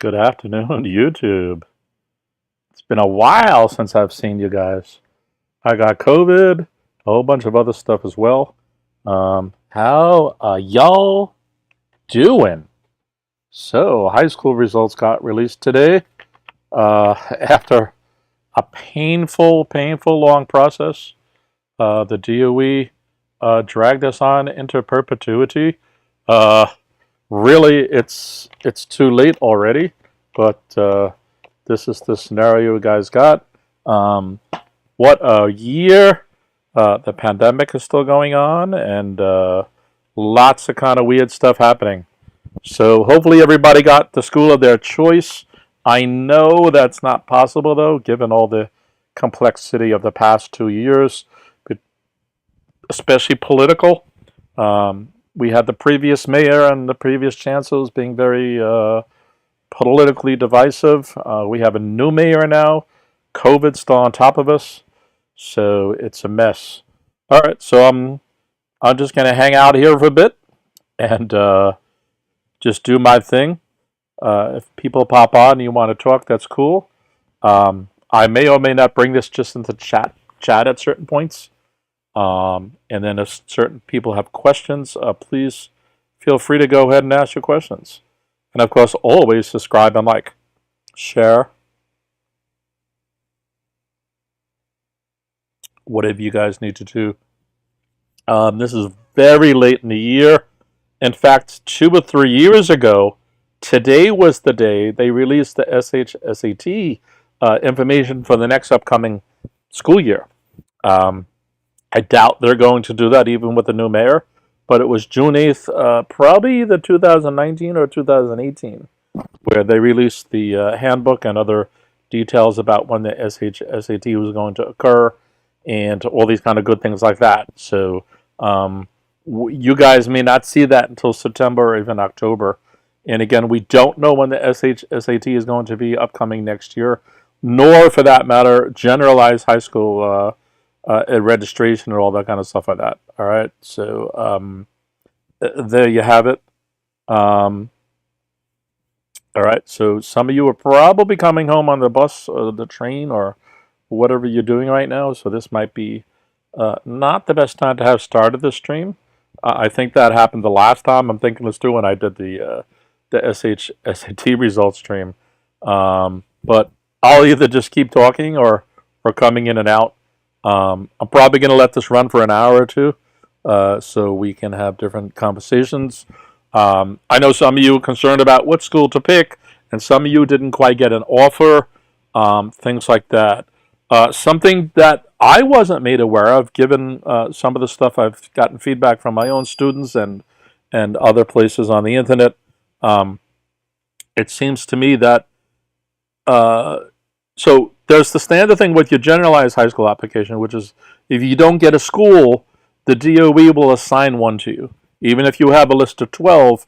Good afternoon, YouTube. It's been a while since I've seen you guys. I got COVID, a whole bunch of other stuff as well. How are y'all doing? So, high school results got released today after a painful long process. The DOE dragged us on into perpetuity. Really, it's too late already, but this is the scenario you guys got. What a year! The pandemic is still going on, and lots of kind of weird stuff happening. So hopefully everybody got the school of their choice. I know that's not possible, though, given all the complexity of the past 2 years, especially political. We had the previous mayor and the previous chancellors being very politically divisive. We have a new mayor now. COVID's still on top of us, so it's a mess. All right, so I'm just going to hang out here for a bit and just do my thing. If people pop on and you want to talk, that's cool. I may or may not bring this just into chat at certain points. And then if certain people have questions, please feel free to go ahead and ask your questions. And of course, always subscribe and like, share, whatever you guys need to do. This is very late in the year. In fact, 2 or 3 years ago, today was the day they released the SHSAT information for the next upcoming school year. I doubt they're going to do that even with the new mayor, but it was June 8th, probably either 2019 or 2018, where they released the handbook and other details about when the SHSAT was going to occur and all these kind of good things like that. So you guys may not see that until September or even October. And again, we don't know when the SHSAT is going to be upcoming next year, nor for that matter, generalized high school registration or all that kind of stuff like that. All right, so there you have it. All right, so some of you are probably coming home on the bus or the train or whatever you're doing right now, so this might be not the best time to have started this stream. I think that happened the last time. I'm thinking this too when I did the SHSAT results stream. But I'll either just keep talking or coming in and out. I'm probably going to let this run for an hour or two so we can have different conversations. I know some of you are concerned about what school to pick, and some of you didn't quite get an offer, things like that. Something that I wasn't made aware of, given some of the stuff I've gotten feedback from my own students and other places on the internet, it seems to me that so there's the standard thing with your generalized high school application, which is if you don't get a school, the DOE will assign one to you. Even if you have a list of 12,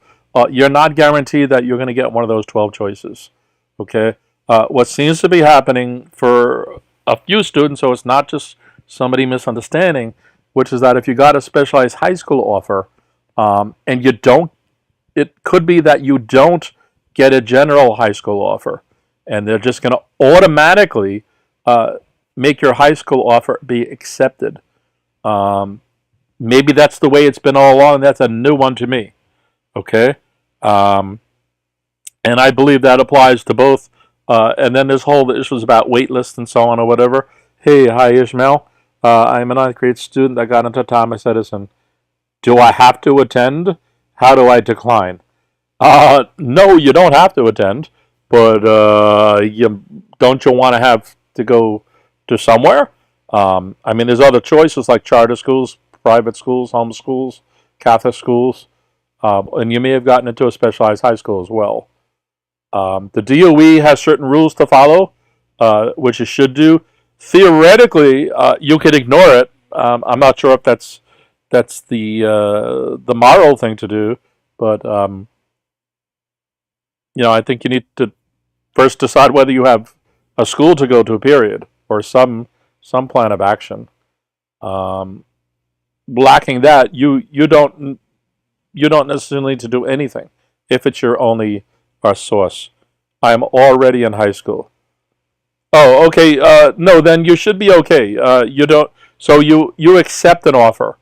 you're not guaranteed that you're going to get one of those 12 choices. Okay? What seems to be happening for a few students, so it's not just somebody misunderstanding, which is that if you got a specialized high school offer and you don't, it could be that you don't get a general high school offer. And they're just going to automatically make your high school offer be accepted. Maybe that's the way it's been all along. That's a new one to me. Okay? And I believe that applies to both. And then this whole issues about waitlist and so on or whatever. Hey, hi Ishmael. I'm a 9th grade student that got into Thomas Edison. Do I have to attend? How do I decline? No, you don't have to attend. But don't you want to have to go to somewhere? I mean, there's other choices like charter schools, private schools, home schools, Catholic schools, and you may have gotten into a specialized high school as well. The DOE has certain rules to follow, which it should do. Theoretically, you could ignore it. I'm not sure if that's the moral thing to do, but I think you need to first decide whether you have a school to go to, period, or some plan of action. Lacking that, you don't necessarily need to do anything if it's your only source. I'm already in high school. Oh, okay. No, then you should be okay. You don't. So you accept an offer,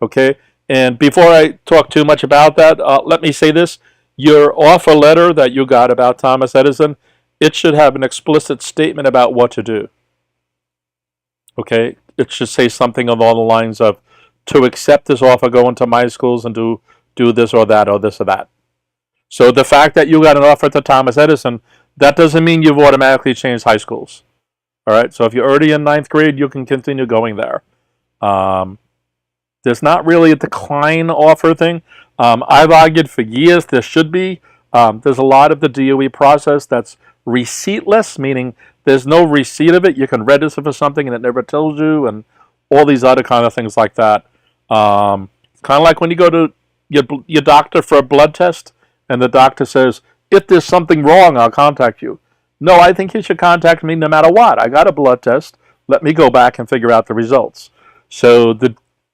okay? And before I talk too much about that, let me say this: your offer letter that you got about Thomas Edison, it should have an explicit statement about what to do. Okay, it should say something along the lines of, to accept this offer, go into my schools and do this or that or this or that. So the fact that you got an offer to Thomas Edison, that doesn't mean you've automatically changed high schools. All right, so if you're already in ninth grade, you can continue going there. There's not really a decline offer thing. I've argued for years there should be. There's a lot of the DOE process that's receiptless, meaning there's no receipt of it. You can register for something and it never tells you, and all these other kind of things like that. It's kind of like when you go to your doctor for a blood test, and the doctor says, if there's something wrong, I'll contact you. No, I think you should contact me no matter what. I got a blood test. Let me go back and figure out the results. So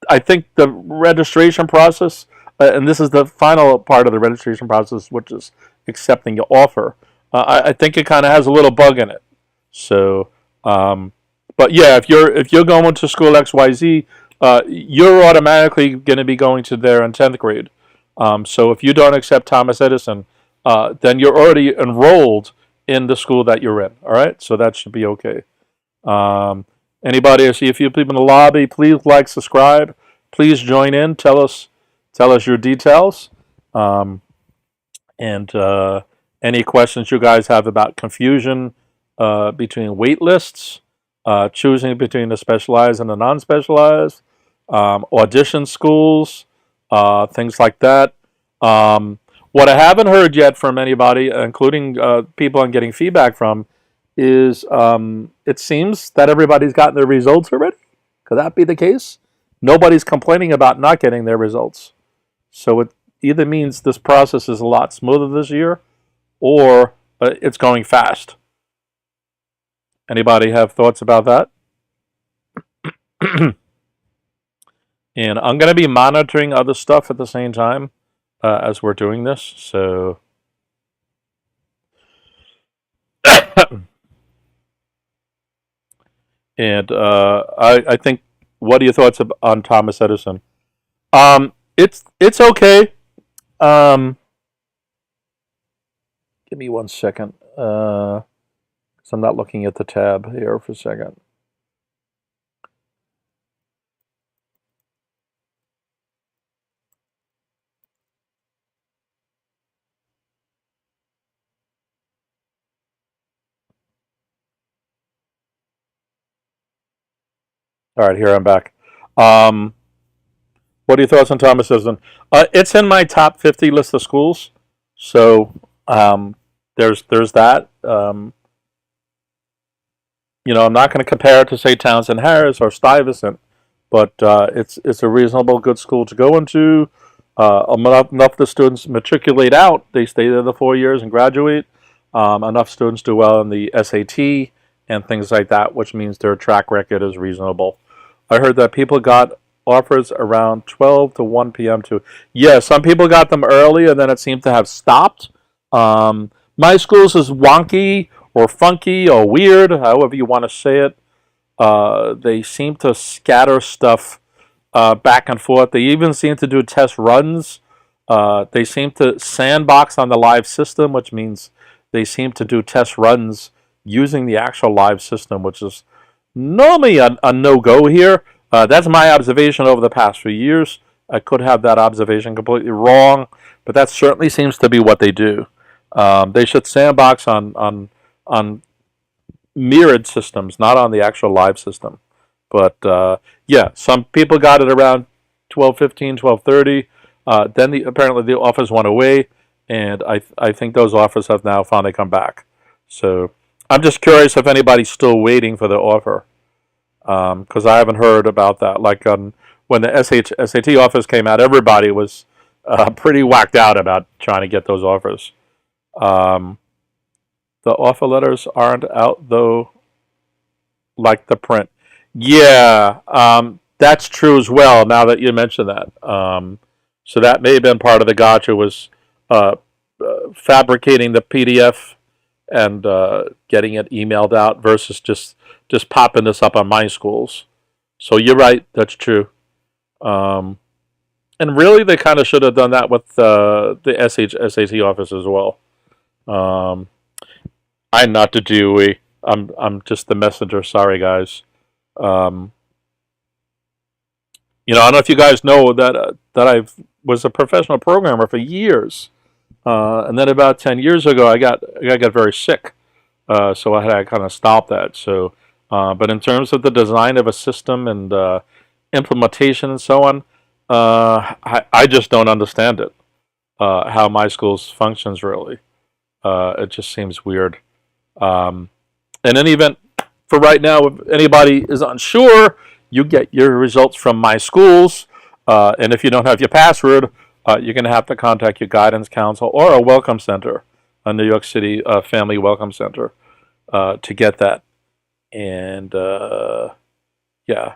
I think the registration process, and this is the final part of the registration process, which is accepting your offer. I think it kind of has a little bug in it. So, but yeah, if you're going to school XYZ, you're automatically going to be going to there in 10th grade. So if you don't accept Thomas Edison, then you're already enrolled in the school that you're in. All right, so that should be okay. Anybody? I see a few people in the lobby. Please like, subscribe. Please join in. Tell us your details. And any questions you guys have about confusion between wait lists, choosing between the specialized and the non-specialized, audition schools, things like that. What I haven't heard yet from anybody, including people I'm getting feedback from, is it seems that everybody's gotten their results already. Could that be the case? Nobody's complaining about not getting their results. So it either means this process is a lot smoother this year, or it's going fast. Anybody have thoughts about that? And I'm going to be monitoring other stuff at the same time as we're doing this. So, and I think, what are your thoughts on Thomas Edison? It's okay. Give me 1 second. So I'm not looking at the tab here for a second. All right, here I'm back. What are your thoughts on Thomas Edison? It's in my top 50 list of schools. So there's that. I'm not going to compare it to, say, Townsend Harris or Stuyvesant, but it's a reasonable, good school to go into. Enough of the students matriculate out. They stay there the 4 years and graduate. Enough students do well in the SAT and things like that, which means their track record is reasonable. I heard that people got offers around 12 to 1 p.m. too. Yeah, some people got them early, and then it seemed to have stopped. My schools is wonky or funky or weird, however you want to say it. They seem to scatter stuff back and forth. They even seem to do test runs. They seem to sandbox on the live system, which means they seem to do test runs using the actual live system, which is normally a no-go here. That's my observation over the past few years. I could have that observation completely wrong, but that certainly seems to be what they do. They should sandbox on mirrored systems, not on the actual live system. But yeah, some people got it around 12:15, 12:30. Then apparently the offers went away, and I think those offers have now finally come back. So I'm just curious if anybody's still waiting for the offer, because I haven't heard about that. Like when the SHSAT offers came out, everybody was pretty whacked out about trying to get those offers. The offer letters aren't out, though, like the print. Yeah, that's true as well, now that you mention that. So that may have been part of the gotcha, was fabricating the PDF and getting it emailed out versus just popping this up on my schools. So you're right, that's true. And really, they kind of should have done that with the SHSAT office as well. I'm not the DOE. I'm just the messenger. Sorry, guys. Um, I don't know if you guys know that I was a professional programmer for years, and then about 10 years ago, I got very sick, so I had to kind of stop that. So, but in terms of the design of a system and implementation and so on, I just don't understand it. How my school's functions really. It just seems weird. In any event, for right now, if anybody is unsure, you get your results from my schools. And if you don't have your password, you're going to have to contact your guidance council or a welcome center, a New York City Family Welcome Center, to get that. And yeah.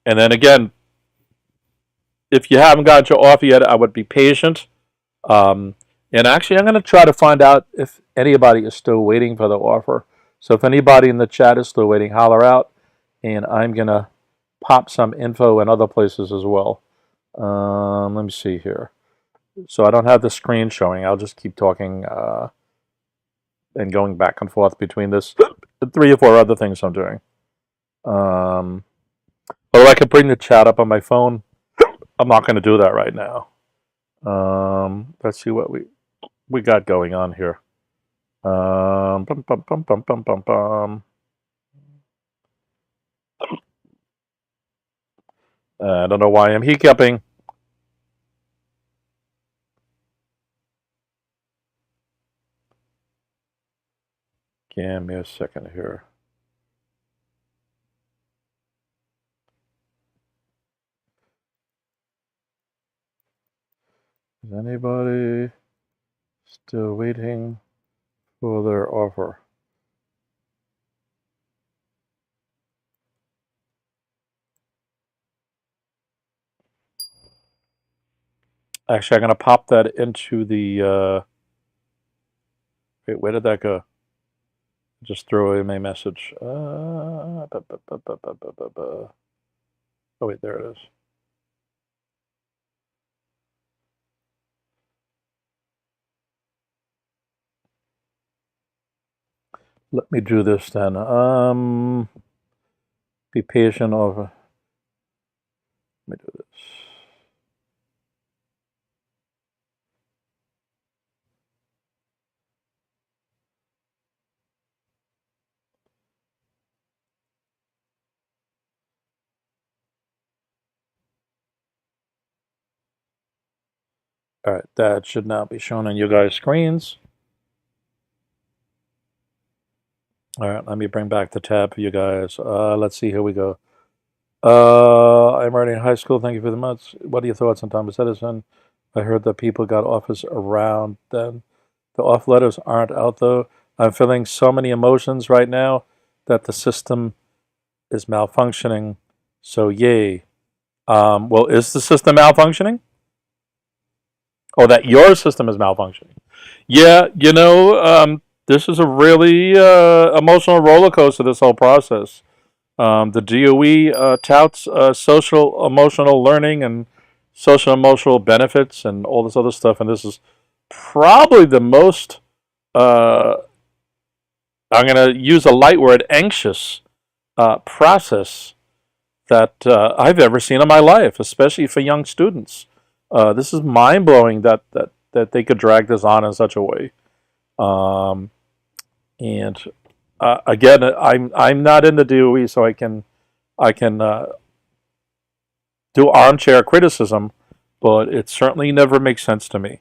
And then again, if you haven't got your offer yet, I would be patient. And actually, I'm going to try to find out if anybody is still waiting for the offer. So if anybody in the chat is still waiting, holler out. And I'm going to pop some info in other places as well. Let me see here. So I don't have the screen showing. I'll just keep talking and going back and forth between this 3 or 4 other things I'm doing. Although I could bring the chat up on my phone, I'm not going to do that right now. Let's see what we got going on here. Bum, bum, bum, bum, bum, bum, bum. I don't know why I'm hiccuping. Give me a second here. Is anybody still waiting for their offer? Actually, I'm going to pop that into the... wait, where did that go? Just throw away my message. Oh, wait, there it is. Let me do this then. Be patient over. Let me do this. All right, that should now be shown on you guys' screens. All right, let me bring back the tab for you guys. Let's see, here we go. I'm already in high school. Thank you for the months. What are your thoughts on Thomas Edison? I heard that people got offers around then. The off letters aren't out though. I'm feeling so many emotions right now that the system is malfunctioning. So yay. Well, is the system malfunctioning? Or that your system is malfunctioning? Yeah, this is a really emotional roller coaster, this whole process. The DOE touts social emotional learning and social emotional benefits and all this other stuff, and this is probably the most, I'm going to use a light word, anxious process that I've ever seen in my life, especially for young students. This is mind-blowing that they could drag this on in such a way. And again, I'm not in the DOE, so I can do armchair criticism, but it certainly never makes sense to me.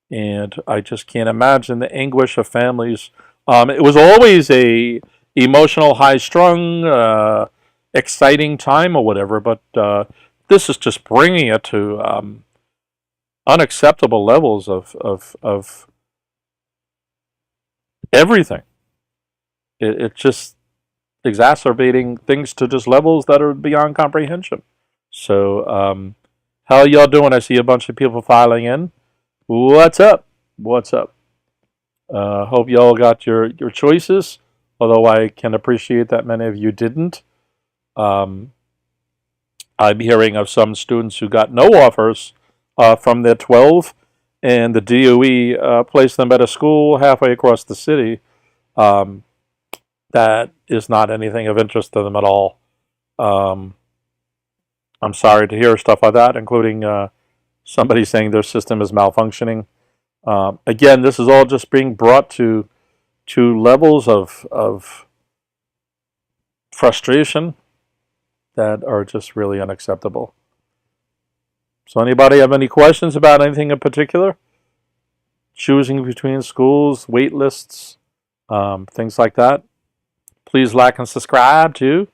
And I just can't imagine the anguish of families. It was always a emotional, high-strung, exciting time or whatever, but this is just bringing it to unacceptable levels of everything. It's just exacerbating things to just levels that are beyond comprehension. So, how y'all doing? I see a bunch of people filing in. What's up? What's up? Hope you all got your choices, although I can appreciate that many of you didn't. I'm hearing of some students who got no offers from their 12, and the DOE placed them at a school halfway across the city. That is not anything of interest to them at all. I'm sorry to hear stuff like that, including somebody saying their system is malfunctioning. Again, this is all just being brought to levels of frustration that are just really unacceptable. So anybody have any questions about anything in particular? Choosing between schools, wait lists, things like that? Please like and subscribe too.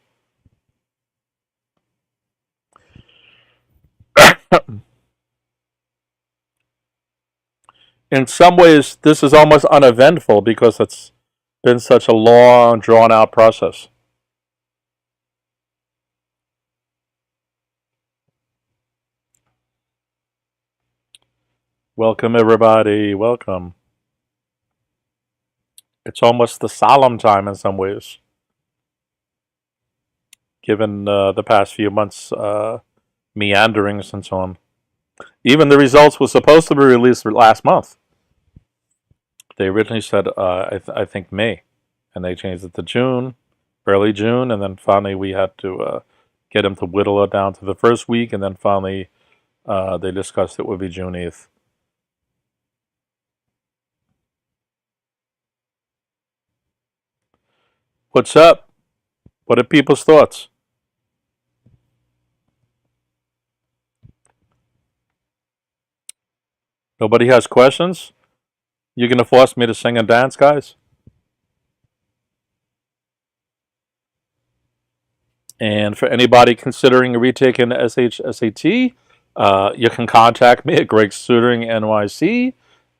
In some ways, this is almost uneventful because it's been such a long, drawn-out process. Welcome, everybody. Welcome. It's almost the solemn time in some ways, given the past few months' meanderings and so on. Even the results were supposed to be released last month. They originally said, I think May, and they changed it to June, early June, and then finally we had to get them to whittle it down to the first week, and then finally they discussed it would be June 8th. What's up? What are people's thoughts? Nobody has questions? You gonna force me to sing and dance, guys? And for anybody considering retaking the SHSAT, you can contact me at GregsTutoringNYC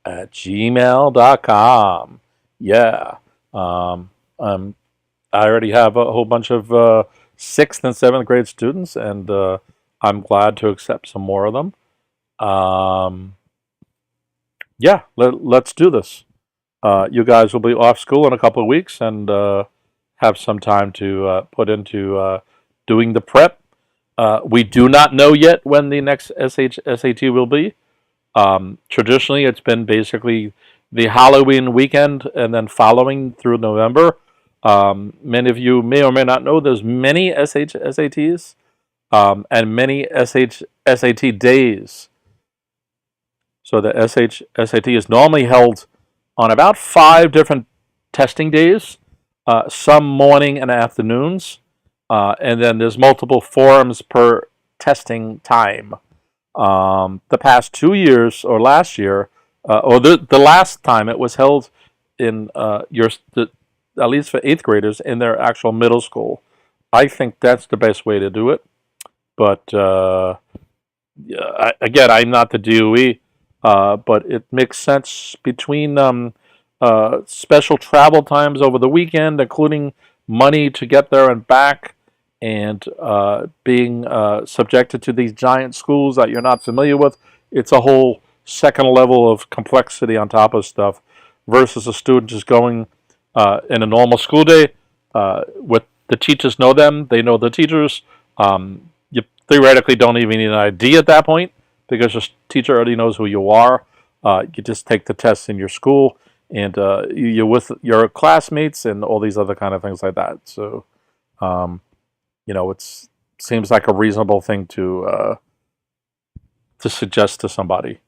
at gmail.com. Yeah. I already have a whole bunch of 6th and 7th grade students, and I'm glad to accept some more of them. Yeah, let's do this. You guys will be off school in a couple of weeks and have some time to put into doing the prep. We do not know yet when the next SHSAT will be. Traditionally, it's been basically the Halloween weekend and then following through November. Many of you may or may not know there's many SHSATs and many SHSAT days. So the SHSAT is normally held on about 5 different testing days, some morning and afternoons, and then there's multiple forums per testing time. The past 2 years, or last year, or the last time it was held in at least for 8th graders in their actual middle school. I think that's the best way to do it. But again, I'm not the DOE, but it makes sense between special travel times over the weekend, including money to get there and back, and being subjected to these giant schools that you're not familiar with. It's a whole second level of complexity on top of stuff versus a student just going in a normal school day with the teachers know them, they know the teachers. You theoretically don't even need an ID at that point because your teacher already knows who you are. You just take the tests in your school, and you're with your classmates and all these other kind of things like that. So, it seems like a reasonable thing to suggest to somebody.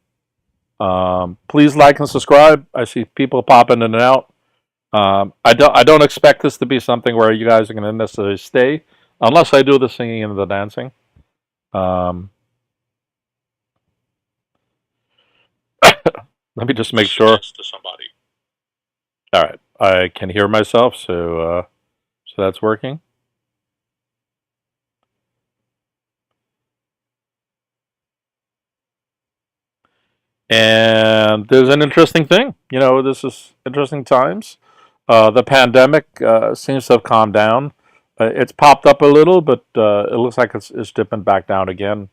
Please like and subscribe. I see people popping in and out. I don't expect this to be something where you guys are going to necessarily stay, unless I do the singing and the dancing. Let me just make sure. To somebody. All right, I can hear myself, so that's working. And there's an interesting thing. This is interesting times. The pandemic seems to have calmed down. It's popped up a little, but it looks like it's dipping back down again.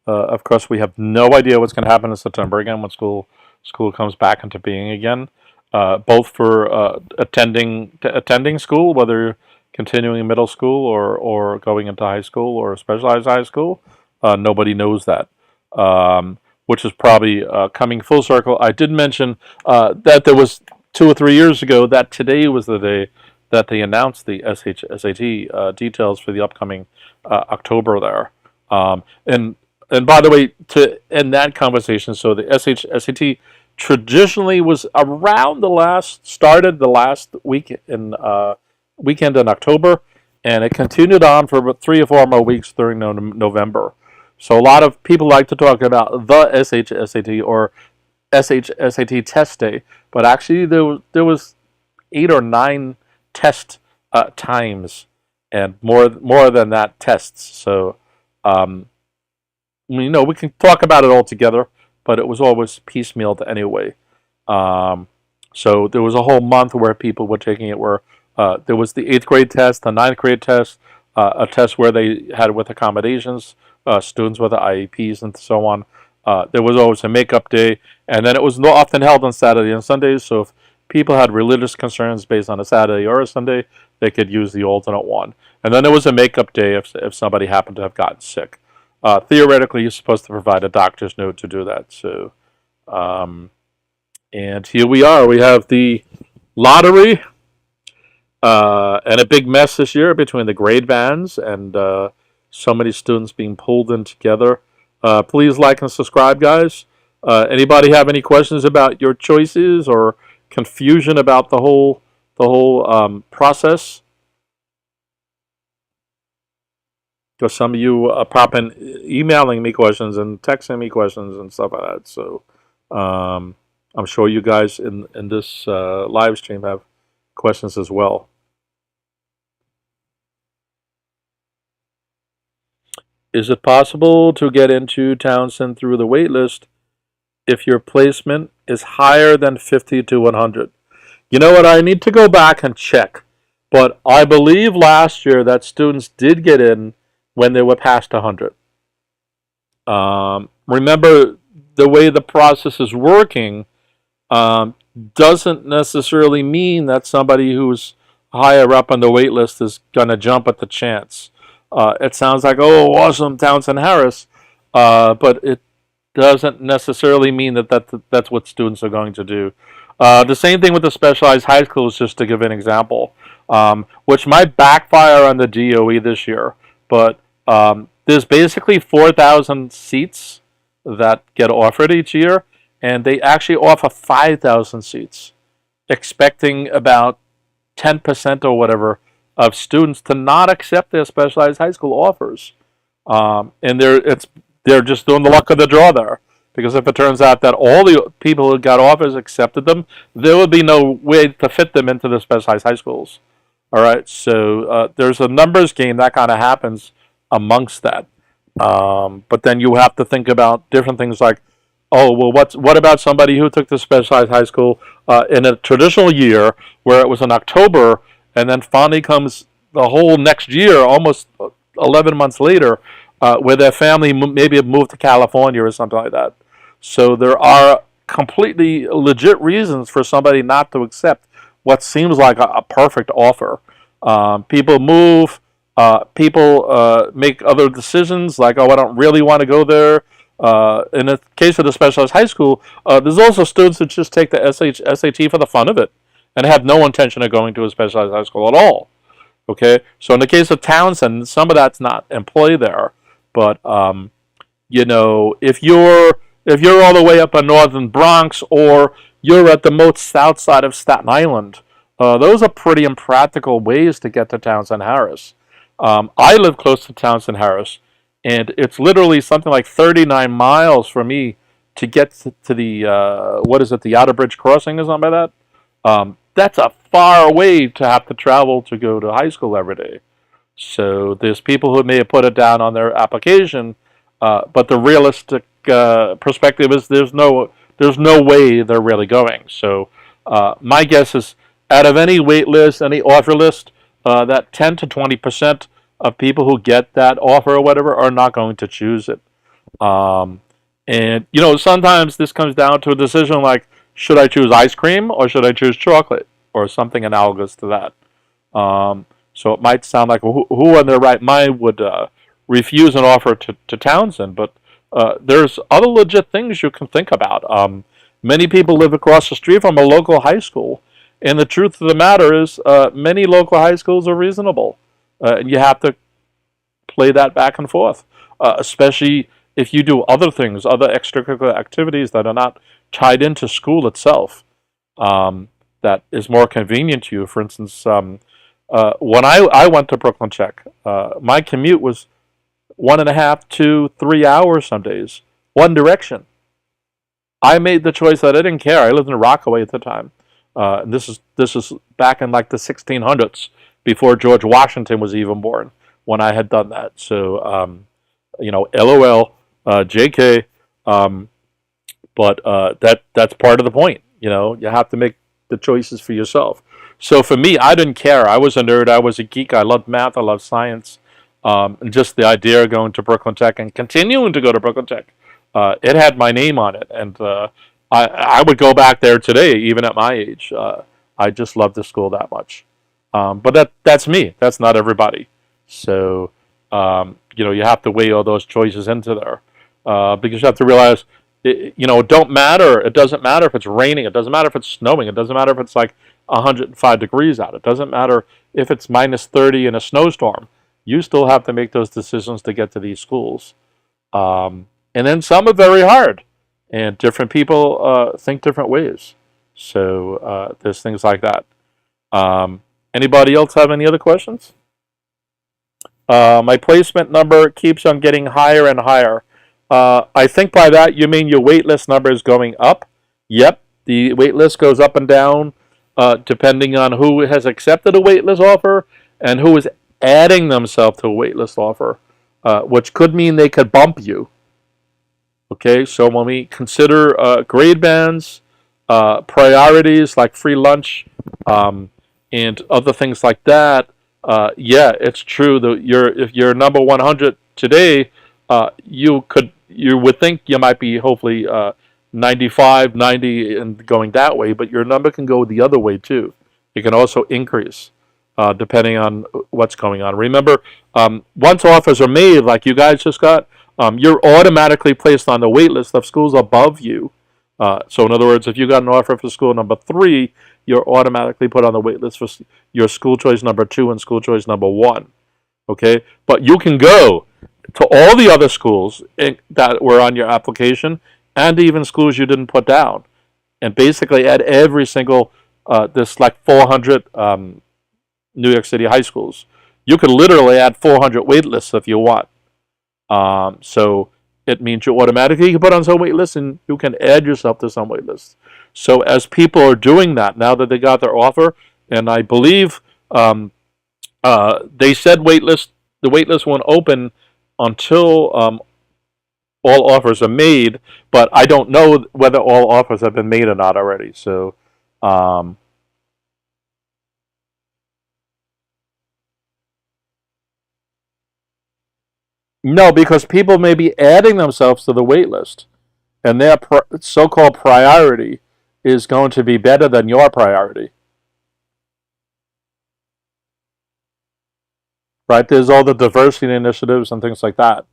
Of course, we have no idea what's going to happen in September again when school comes back into being again. both for attending school, whether you're continuing middle school or going into high school or specialized high school. Nobody knows that, which is probably coming full circle. I did mention that there was 2 or 3 years ago that today was the day that they announced the SHSAT details for the upcoming October there. And by the way, to end that conversation, so the SHSAT traditionally was around started the last weekend in October, and it continued on for about 3 or 4 more weeks during November. So a lot of people like to talk about the SHSAT or SHSAT test day, but actually there was 8 or 9 test times and more than that tests. So we can talk about it all together, but it was always piecemealed anyway. So there was a whole month where people were taking it where there was the 8th grade test, the 9th grade test, a test where they had with accommodations, students with the IEPs and so on. There was always a makeup day, and then it was often held on Saturday and Sundays, so if people had religious concerns based on a Saturday or a Sunday, they could use the alternate one. And then there was a makeup day if somebody happened to have gotten sick. Theoretically, you're supposed to provide a doctor's note to do that. So, and here we are. We have the lottery and a big mess this year between the grade bands and so many students being pulled in together. Please like and subscribe, guys. Anybody have any questions about your choices or confusion about the whole process? Because some of you are emailing me questions and texting me questions and stuff like that. So I'm sure you guys in this live stream have questions as well. Is it possible to get into Townsend through the waitlist if your placement is higher than 50 to 100? You know what? I need to go back and check. But I believe last year that students did get in when they were past 100. Remember, the way the process is working doesn't necessarily mean that somebody who's higher up on the wait list is going to jump at the chance. It sounds like, oh, awesome, Townsend Harris, but it doesn't necessarily mean that's what students are going to do. The same thing with the specialized high schools, just to give an example, which might backfire on the DOE this year, but there's basically 4,000 seats that get offered each year, and they actually offer 5,000 seats, expecting about 10% or whatever of students to not accept their specialized high school offers. And they're just doing the luck of the draw there. Because if it turns out that all the people who got offers accepted them, there would be no way to fit them into the specialized high schools. All right, so there's a numbers game that kind of happens amongst that. But then you have to think about different things like, oh, well, what about somebody who took the specialized high school in a traditional year where it was in October, and then finally comes the whole next year, almost 11 months later, where their family maybe have moved to California or something like that. So there are completely legit reasons for somebody not to accept what seems like a perfect offer. People move, people make other decisions like, oh, I don't really want to go there. In the case of the specialized high school, there's also students that just take the SAT for the fun of it and have no intention of going to a specialized high school at all. Okay, so in the case of Townsend, some of that's not in play there, but if you're all the way up in northern Bronx or you're at the most south side of Staten Island, those are pretty impractical ways to get to Townsend Harris. I live close to Townsend Harris, and it's literally something like 39 miles for me to get to the the Outer Bridge Crossing or something like that. That's a far way to have to travel to go to high school every day. So there's people who may have put it down on their application, but the realistic perspective is there's no way they're really going. So my guess is out of any wait list, any offer list, that 10 to 20% of people who get that offer or whatever are not going to choose it. And sometimes this comes down to a decision like, should I choose ice cream or should I choose chocolate or something analogous to that? So it might sound like who in their right mind would refuse an offer to Townsend, but there's other legit things you can think about. Many people live across the street from a local high school, and the truth of the matter is many local high schools are reasonable. And you have to play that back and forth, especially if you do other things, other extracurricular activities that are not tied into school itself, that is more convenient to you. For instance, when I went to Brooklyn Tech, my commute was 1.5 to 3 hours some days, one direction. I made the choice that I didn't care. I lived in Rockaway at the time. This is back in like the 1600s, before George Washington was even born, when I had done that. So, LOL, JK, but that's part of the point. You have to make the choices for yourself. So for me, I didn't care. I was a nerd. I was a geek. I loved math. I loved science. And just the idea of going to Brooklyn Tech and continuing to go to Brooklyn Tech, it had my name on it. And I would go back there today, even at my age. I just love the school that much. But that's me. That's not everybody. So, you have to weigh all those choices into there. Because you have to realize, it doesn't matter if it's raining. It doesn't matter if it's snowing. It doesn't matter if it's like 105 degrees out. It doesn't matter if it's minus 30 in a snowstorm. You still have to make those decisions to get to these schools. And then some are very hard. And different people think different ways. So there's things like that. Anybody else have any other questions? My placement number keeps on getting higher and higher. I think by that you mean your waitlist number is going up. Yep, the waitlist goes up and down depending on who has accepted a waitlist offer and who is adding themselves to a waitlist offer, which could mean they could bump you. Okay, so when we consider grade bands, priorities like free lunch, and other things like that, yeah, it's true that if you're number 100 today, you would think you might be hopefully 95, 90 and going that way, but your number can go the other way too. It can also increase depending on what's going on. Remember, once offers are made, like you guys just got, you're automatically placed on the wait list of schools above you. So in other words, if you got an offer for school number 3, you're automatically put on the wait list for your school choice number 2 and school choice number 1. Okay, but you can go to all the other schools that were on your application and even schools you didn't put down, and basically add every single this like 400 New York City high schools. You could literally add 400 wait lists if you want. So it means you automatically can put on some wait lists and you can add yourself to some wait lists. So as people are doing that now that they got their offer, and I believe they said the wait list won't open until all offers are made, but I don't know whether all offers have been made or not already. So no, because people may be adding themselves to the wait list, and their so-called priority is going to be better than your priority. Right? There's all the diversity initiatives and things like that.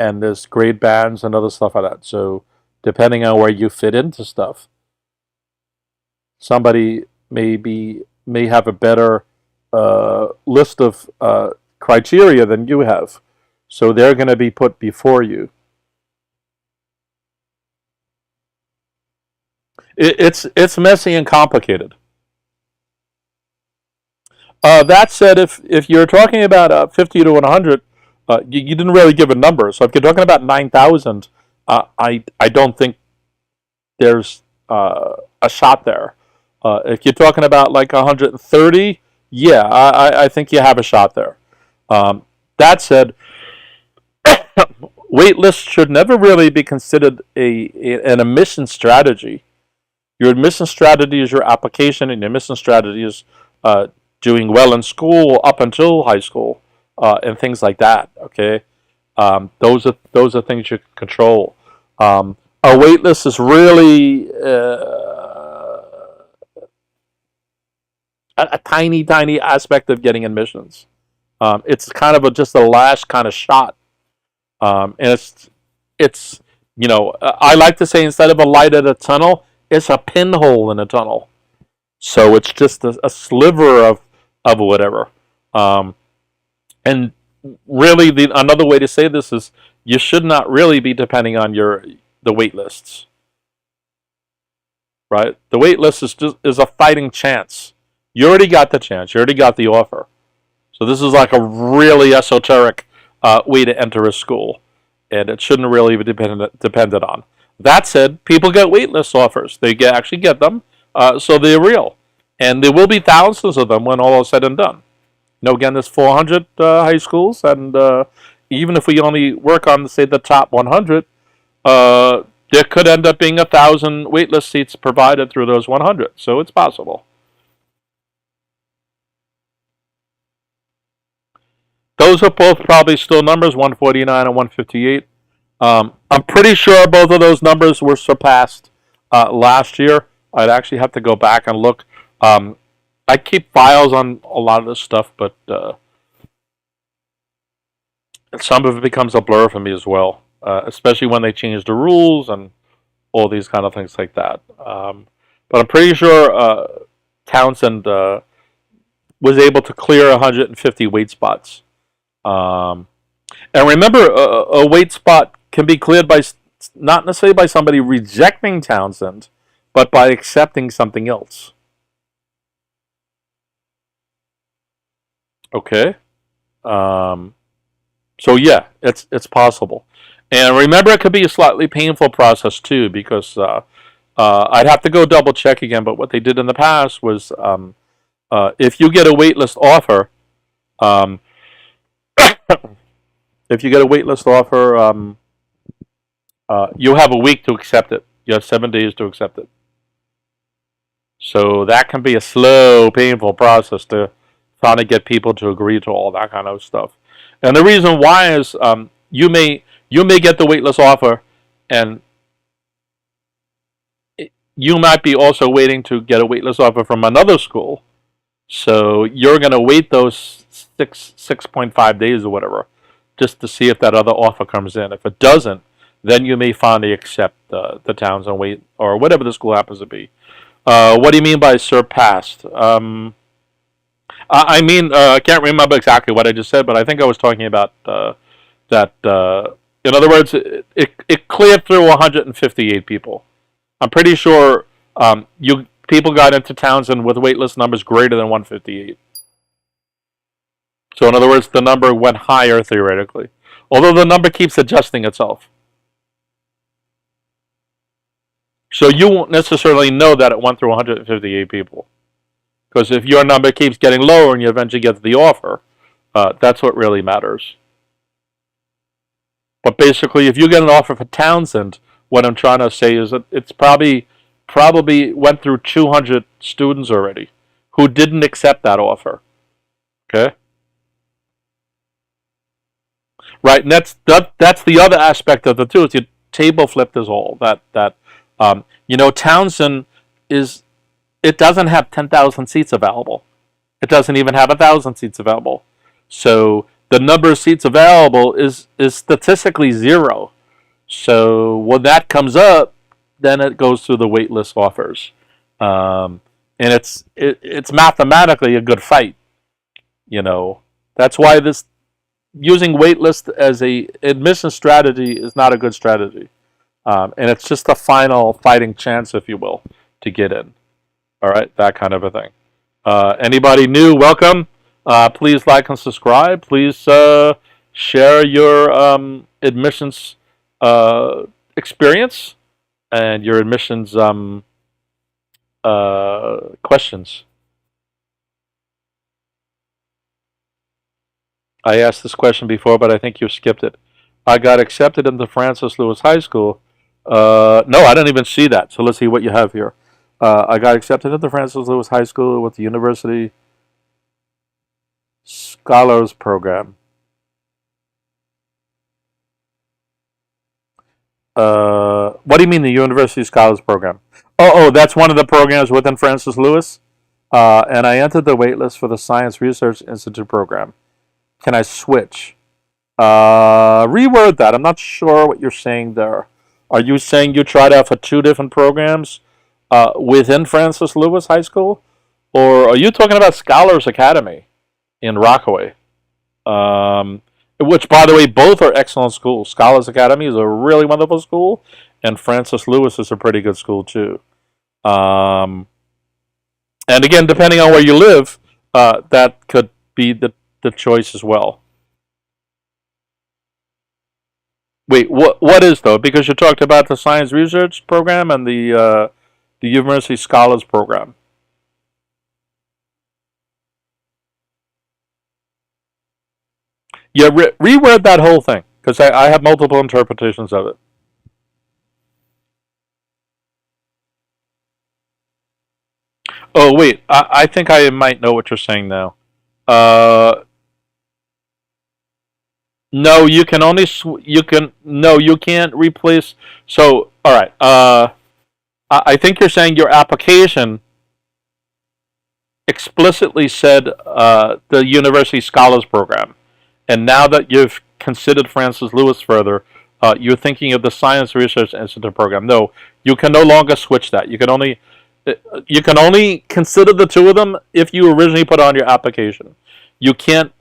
And there's grade bands and other stuff like that. So depending on where you fit into stuff, somebody may have a better list of criteria than you have. So they're going to be put before you. It's messy and complicated. That said, if you're talking about 50 to 100, you didn't really give a number. So if you're talking about 9,000, I don't think there's a shot there. If you're talking about like 130, yeah, I think you have a shot there. That said, wait lists should never really be considered an admission strategy. Your admission strategy is your application, and your admission strategy is doing well in school up until high school, and things like that. Okay, those are things you can control. A waitlist is really a tiny, tiny aspect of getting admissions. It's kind of just a last kind of shot, and it's I like to say instead of a light at a tunnel, it's a pinhole in a tunnel. So it's just a sliver of whatever. And really, another way to say this is you should not really be depending on the wait lists, right? The wait list is a fighting chance. You already got the chance. You already got the offer. So this is like a really esoteric way to enter a school, and it shouldn't really be dependent on. That said, people get waitlist offers. They actually get them, so they're real, and there will be thousands of them when all is said and done. Again, there's 400 high schools, and even if we only work on, say, the top 100, there could end up being 1,000 waitlist seats provided through those 100. So it's possible. Those are both probably still numbers, 149 and 158. I'm pretty sure both of those numbers were surpassed last year. I'd actually have to go back and look. I keep files on a lot of this stuff, but some of it becomes a blur for me as well, especially when they change the rules and all these kind of things like that. But I'm pretty sure Townsend was able to clear 150 wait spots. And remember, a wait spot can be cleared by not necessarily by somebody rejecting Townsend, but by accepting something else. Okay. So yeah, it's possible. And remember, it could be a slightly painful process too, because I'd have to go double check again. But what they did in the past was, if you get a waitlist offer, if you get a waitlist offer, you have a week to accept it. You have 7 days to accept it. So that can be a slow, painful process to trying to get people to agree to all that kind of stuff. And the reason why is you may get the waitlist offer, and you might be also waiting to get a waitlist offer from another school. So you're going to wait those 6.5 days or whatever, just to see if that other offer comes in. If it doesn't, then you may finally accept the Townsend wait, or whatever the school happens to be. What do you mean by surpassed? I can't remember exactly what I just said, but I think I was talking about that. In other words, it cleared through 158 people. I'm pretty sure people got into Townsend with waitlist numbers greater than 158. So in other words, the number went higher theoretically, although the number keeps adjusting itself. So you won't necessarily know that it went through 158 people. Because if your number keeps getting lower and you eventually get the offer, that's what really matters. But basically, if you get an offer for Townsend, what I'm trying to say is that it's probably went through 200 students already who didn't accept that offer. Okay? Right, and that's the other aspect of the two. It's your table flipped is all. Townsend it doesn't have 10,000 seats available. It doesn't even have 1,000 seats available. So the number of seats available is statistically zero. So when that comes up, then it goes through the waitlist offers, and it's mathematically a good fight. That's why using waitlist as a admission strategy is not a good strategy, and it's just a final fighting chance, if you will, to get in. All right, that kind of a thing. Anybody new, welcome. Please like and subscribe. Please share your admissions experience and your admissions questions. I asked this question before, but I think you skipped it. I got accepted into Francis Lewis High School. No, I didn't even see that. So let's see what you have here. I got accepted into Francis Lewis High School with the University Scholars Program. What do you mean the University Scholars Program? Oh, that's one of the programs within Francis Lewis. And I entered the waitlist for the Science Research Institute program. Can I switch? Reword that. I'm not sure what you're saying there. Are you saying you tried out for 2 different programs within Francis Lewis High School? Or are you talking about Scholars Academy in Rockaway? Which, by the way, both are excellent schools. Scholars Academy is a really wonderful school, and Francis Lewis is a pretty good school, too. And again, depending on where you live, that could be the choice as well. Wait, what is, though? Because you talked about the Science Research Program and the University Scholars Program. Yeah, reword that whole thing, because I have multiple interpretations of it. Oh, wait, I think I might know what you're saying now. Uh, no, you can only, no, you can't replace, so, all right, I think you're saying your application explicitly said the University Scholars Program. And now that you've considered Francis Lewis further, you're thinking of the Science Research Institute program. No, you can no longer switch that. You can only consider the 2 of them if you originally put on your application. You can't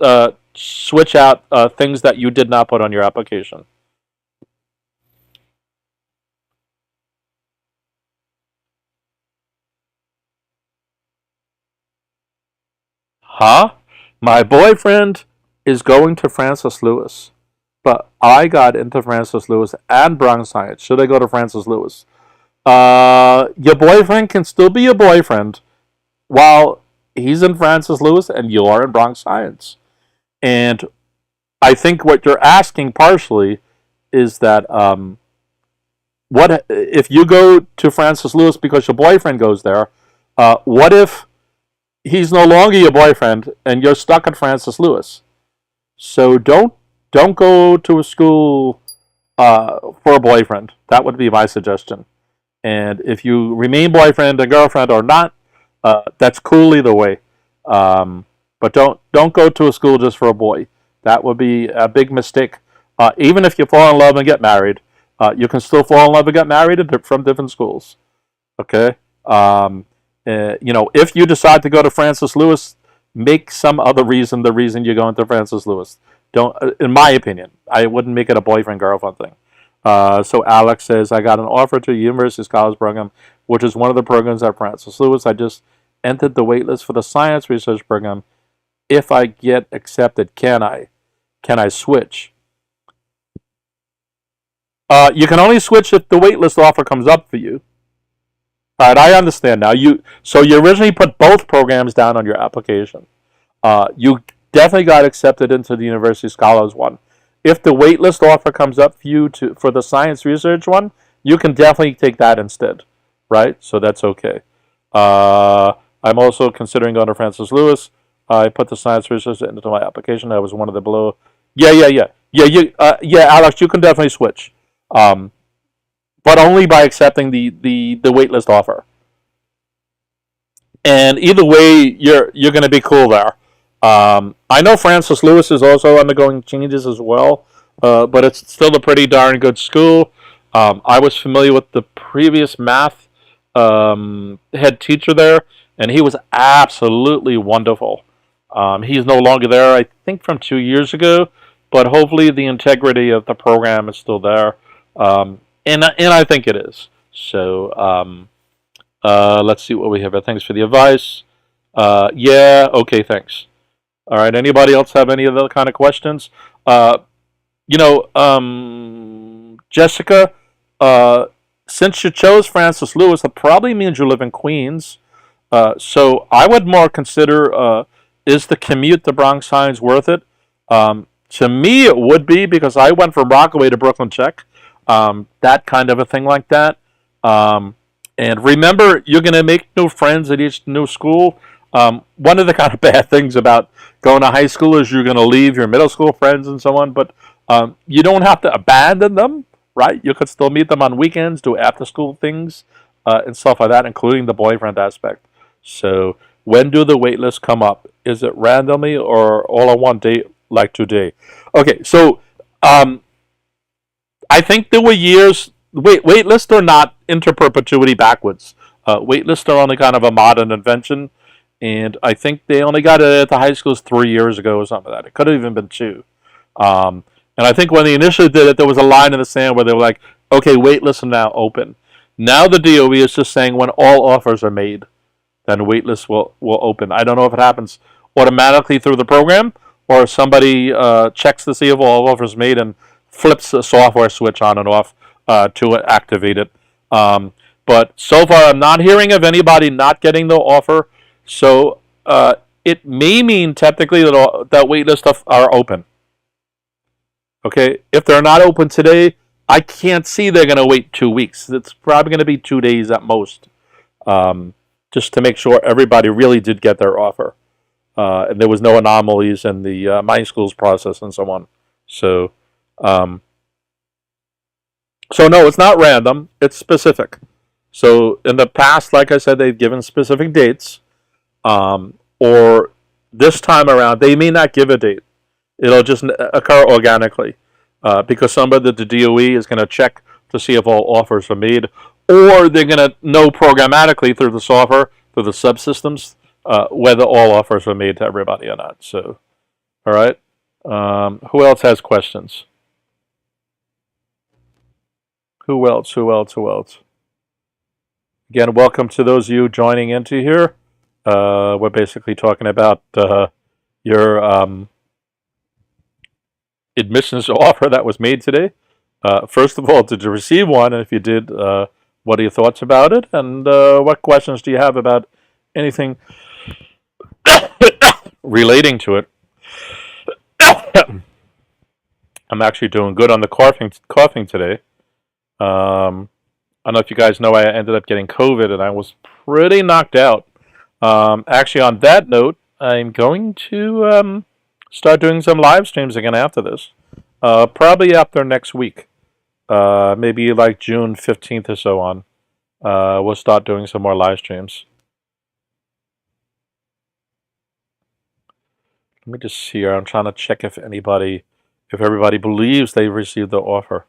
switch out things that you did not put on your application. Huh? My boyfriend is going to Francis Lewis, but I got into Francis Lewis and Bronx Science. Should I go to Francis Lewis? Your boyfriend can still be your boyfriend while he's in Francis Lewis and you are in Bronx Science. And I think what you're asking partially is that what if you go to Francis Lewis because your boyfriend goes there? What if he's no longer your boyfriend and you're stuck at Francis Lewis? So don't go to a school for a boyfriend. That would be my suggestion. And if you remain boyfriend and girlfriend or not, that's cool either way. But don't go to a school just for a boy. That would be a big mistake. Even if you fall in love and get married, you can still fall in love and get married from different schools. Okay. If you decide to go to Francis Lewis, make some other reason the reason you're going to Francis Lewis. Don't, in my opinion, I wouldn't make it a boyfriend-girlfriend thing. So Alex says, I got an offer to a University Scholars Program, which is one of the programs at Francis Lewis. I just entered the waitlist for the Science Research Program. If I get accepted, can I switch? You can only switch if the waitlist offer comes up for you. All right, I understand now. So you originally put both programs down on your application. You definitely got accepted into the University Scholars one. If the waitlist offer comes up for you for the Science Research one, you can definitely take that instead, right? So that's okay. I'm also considering going to Francis Lewis. I put the Science Research into my application. That was one of the below. Yeah, Alex, you can definitely switch. But only by accepting the waitlist offer. And either way, you're going to be cool there. I know Francis Lewis is also undergoing changes as well, but it's still a pretty darn good school. I was familiar with the previous math head teacher there, and he was absolutely wonderful. He's no longer there, I think, from 2 years ago, but hopefully the integrity of the program is still there. And I think it is. So let's see what we have. Thanks for the advice. Yeah, okay, thanks. All right, anybody else have any other kind of questions? Jessica, since you chose Francis Lewis, that probably means you live in Queens. So I would more consider, is the commute to Bronx Science worth it? To me, it would be, because I went from Rockaway to Brooklyn Tech. That kind of a thing like that. And remember, you're going to make new friends at each new school. One of the kind of bad things about going to high school is you're going to leave your middle school friends and so on, but you don't have to abandon them. right? You could still meet them on weekends, do after-school things, and stuff like that, including the boyfriend aspect. So when do the wait lists come up? Is it randomly or all on one day like today? Okay, so I think there were years, wait lists are not into perpetuity backwards. Wait lists are only kind of a modern invention, and I think they only got it at the high schools 3 years ago or something like that. It could have even been 2. And I think when they initially did it, there was a line in the sand where they were like, okay, wait lists are now open. Now the DOE is just saying when all offers are made, then waitlists will open. I don't know if it happens automatically through the program or if somebody checks to see if all offers made and flips the software switch on and off to activate it. But so far, I'm not hearing of anybody not getting the offer. So it may mean technically that waitlists are open. Okay, if they're not open today, I can't see they're going to wait 2 weeks. It's probably going to be 2 days at most, just to make sure everybody really did get their offer. And there was no anomalies in the My Schools process and so on. So, so no, it's not random. It's specific. So in the past, like I said, they've given specific dates. Or this time around, they may not give a date. It'll just occur organically because somebody at the DOE is going to check to see if all offers are made, or they're going to know programmatically through the software, through the subsystems, whether all offers are made to everybody or not. So, all right. Who else has questions? Who else? Again, welcome to those of you joining into here. We're basically talking about your admissions offer that was made today. First of all, did you receive one? And if you did, what are your thoughts about it? And what questions do you have about anything relating to it? I'm actually doing good on the coughing today. I don't know if you guys know, I ended up getting COVID and I was pretty knocked out. Actually, on that note, I'm going to start doing some live streams again after this. Probably after next week. Maybe like June 15th or so on. We'll start doing some more live streams. Let me just see here. I'm trying to check if everybody believes they received the offer.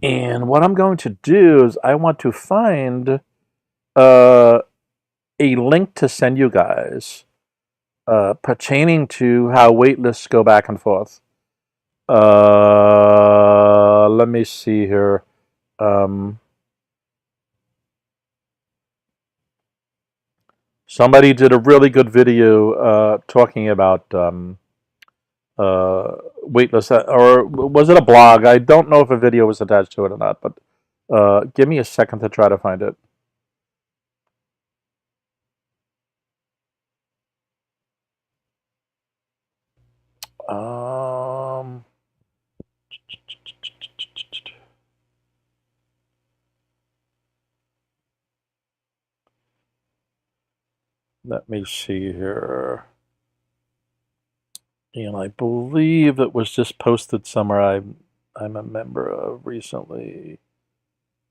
And what I'm going to do is I want to find a link to send you guys pertaining to how waitlists go back and forth. Let me see here. Somebody did a really good video talking about waitlist, or was it a blog? I don't know if a video was attached to it or not, but give me a second to try to find it. Let me see here. And I believe it was just posted somewhere I'm a member of recently.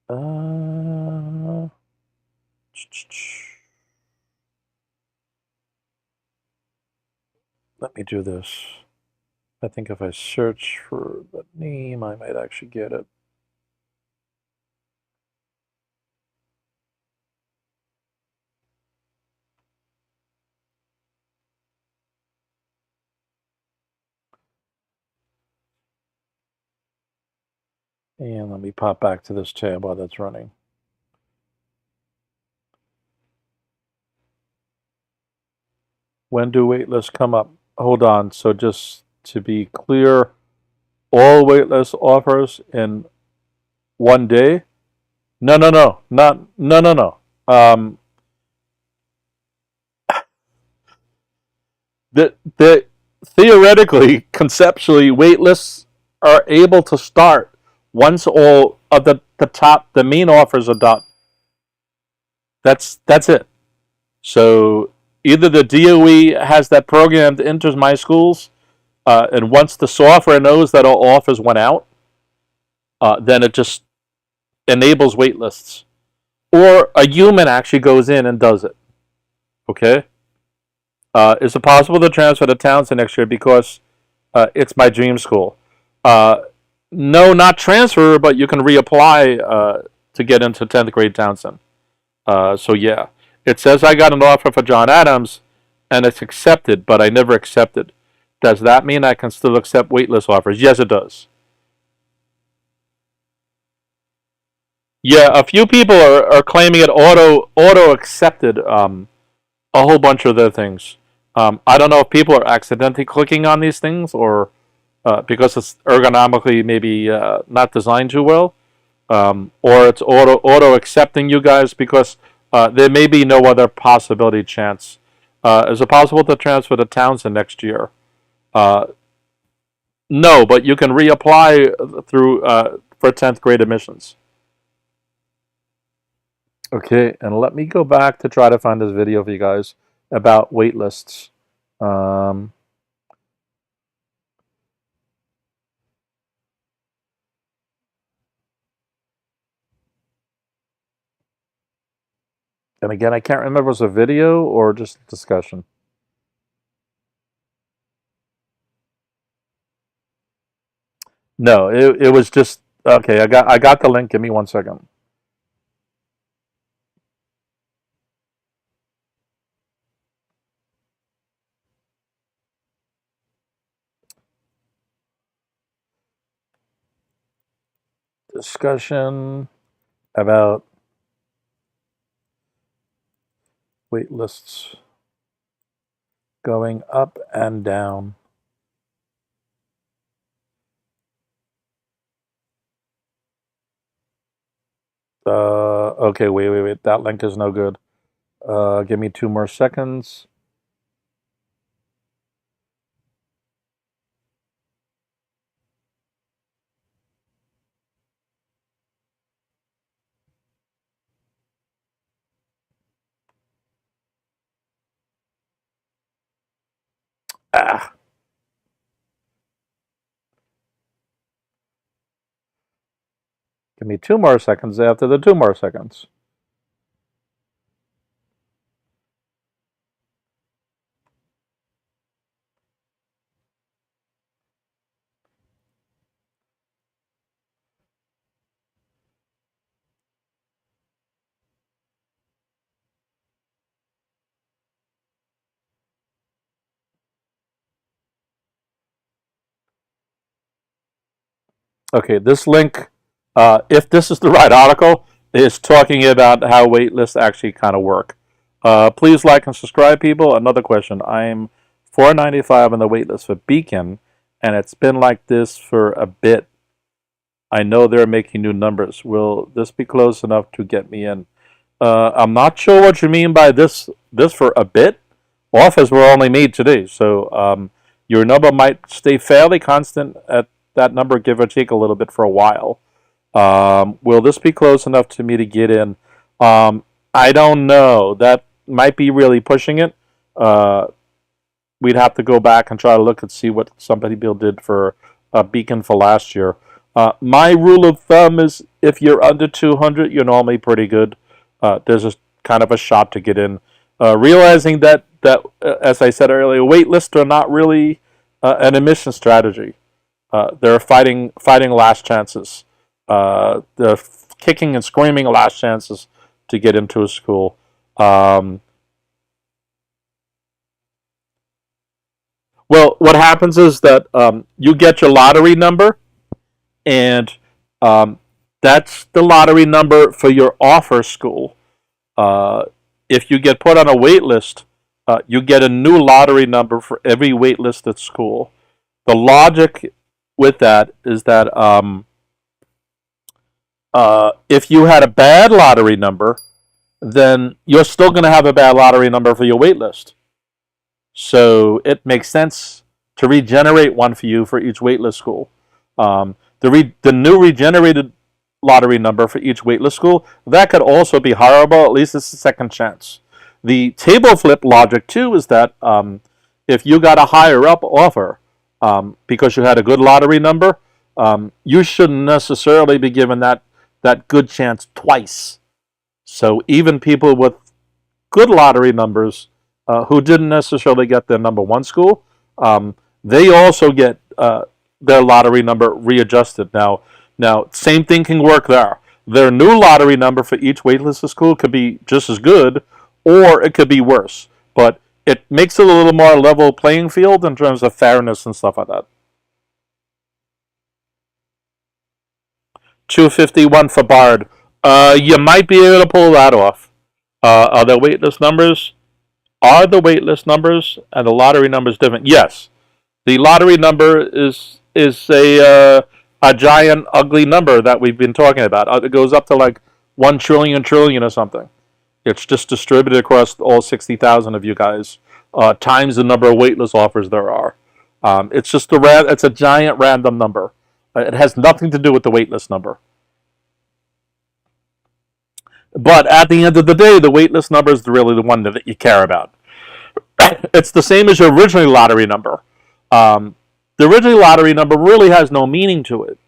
Let me do this. I think if I search for the name, I might actually get it. And let me pop back to this tab while that's running. When do waitlists come up? Hold on. So just to be clear, all waitlist offers in one day? No. Theoretically, conceptually, waitlists are able to start once all of the main offers are done. That's it. So either the DOE has that program that enters my schools, and once the software knows that all offers went out, then it just enables wait lists. Or a human actually goes in and does it. Okay? Is it possible to transfer to Townsend next year because it's my dream school? No, not transfer, but you can reapply to get into 10th grade Townsend. So yeah, it says I got an offer for John Adams, and it's accepted, but I never accepted. Does that mean I can still accept waitlist offers? Yes, it does. Yeah, a few people are claiming it auto accepted a whole bunch of their things. I don't know if people are accidentally clicking on these things or because it's ergonomically maybe not designed too well, or it's auto accepting you guys because there may be no other possibility chance. Is it possible to transfer to Townsend next year? No, but you can reapply through for 10th grade admissions. Okay, and let me go back to try to find this video for you guys about wait lists. And again, I can't remember if it was a video or just a discussion. No, it was just okay. I got the link. Give me 1 second. Discussion about wait lists going up and down. Okay, wait. That link is no good. Give me 2 more seconds. Ah. Give me 2 more seconds after the 2 more seconds. Okay, this link, if this is the right article, is talking about how wait lists actually kind of work. Please like and subscribe, people. Another question. I'm $4.95 on the wait list for Beacon, and it's been like this for a bit. I know they're making new numbers. Will this be close enough to get me in? I'm not sure what you mean by this for a bit. Offers were only made today, so your number might stay fairly constant at that number, give or take a little bit for a while. Will this be close enough to me to get in? I don't know. That might be really pushing it. We'd have to go back and try to look and see what somebody did for Beacon for last year. My rule of thumb is if you're under 200, you're normally pretty good. There's a kind of a shot to get in. Realizing that as I said earlier, wait lists are not really an admission strategy. They're fighting last chances. They're kicking and screaming last chances to get into a school. Well, what happens is that you get your lottery number, and that's the lottery number for your offer school. If you get put on a wait list, you get a new lottery number for every waitlisted school. The logic with that is that if you had a bad lottery number, then you're still going to have a bad lottery number for your wait list. So it makes sense to regenerate one for you for each waitlist school. The new regenerated lottery number for each waitlist school. That could also be horrible. At least it's a second chance. The table flip logic too is that if you got a higher up offer because you had a good lottery number, you shouldn't necessarily be given that good chance twice. So even people with good lottery numbers who didn't necessarily get their number one school, they also get their lottery number readjusted. Now, same thing can work there. Their new lottery number for each waitlist school could be just as good, or it could be worse. But it makes it a little more level playing field in terms of fairness and stuff like that. 251 for Bard. You might be able to pull that off. Are the waitlist numbers? Are the waitlist numbers and the lottery numbers different? Yes. The lottery number is a giant ugly number that we've been talking about. It goes up to like 1 trillion or something. It's just distributed across all 60,000 of you guys, times the number of waitlist offers there are. It's just it's a giant random number. It has nothing to do with the waitlist number. But at the end of the day, the waitlist number is really the one that you care about. It's the same as your original lottery number. The original lottery number really has no meaning to it.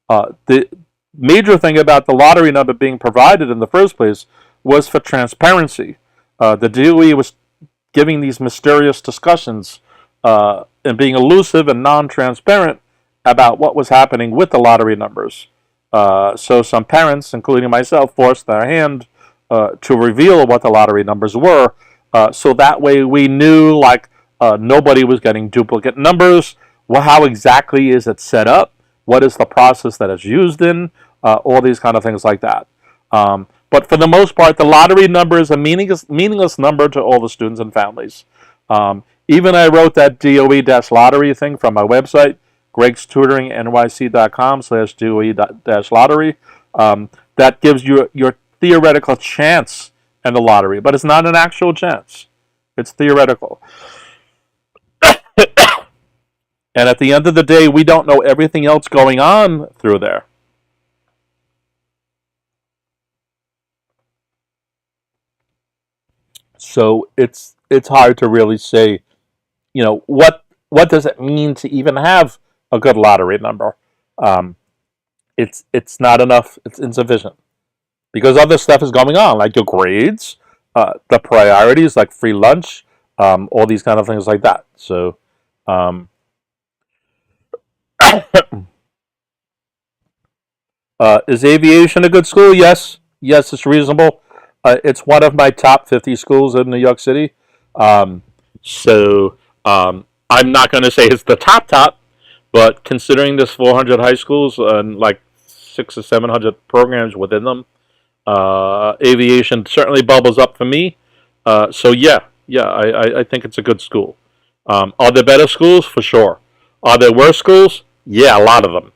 The major thing about the lottery number being provided in the first place was for transparency. The DOE was giving these mysterious discussions and being elusive and non-transparent about what was happening with the lottery numbers. So some parents, including myself, forced their hand to reveal what the lottery numbers were, so that way we knew like nobody was getting duplicate numbers. Well, how exactly is it set up? What is the process that it's used in? All these kind of things like that. But for the most part, the lottery number is a meaningless number to all the students and families. Even I wrote that DOE-lottery thing from my website, GregsTutoringNYC.com/DOE-lottery. That gives you your theoretical chance in the lottery, but it's not an actual chance. It's theoretical. And at the end of the day, we don't know everything else going on through there. So it's hard to really say, what does it mean to even have a good lottery number? It's not enough. It's insufficient because other stuff is going on, like your grades, the priorities, like free lunch, all these kind of things like that. So. Is Aviation a good school? Yes, it's reasonable. It's one of my top 50 schools in New York City. So I'm not going to say it's the top, but considering there's 400 high schools and like 600 or 700 programs within them, Aviation certainly bubbles up for me. So I think it's a good school. Are there better schools? For sure. Are there worse schools? Yeah, a lot of them.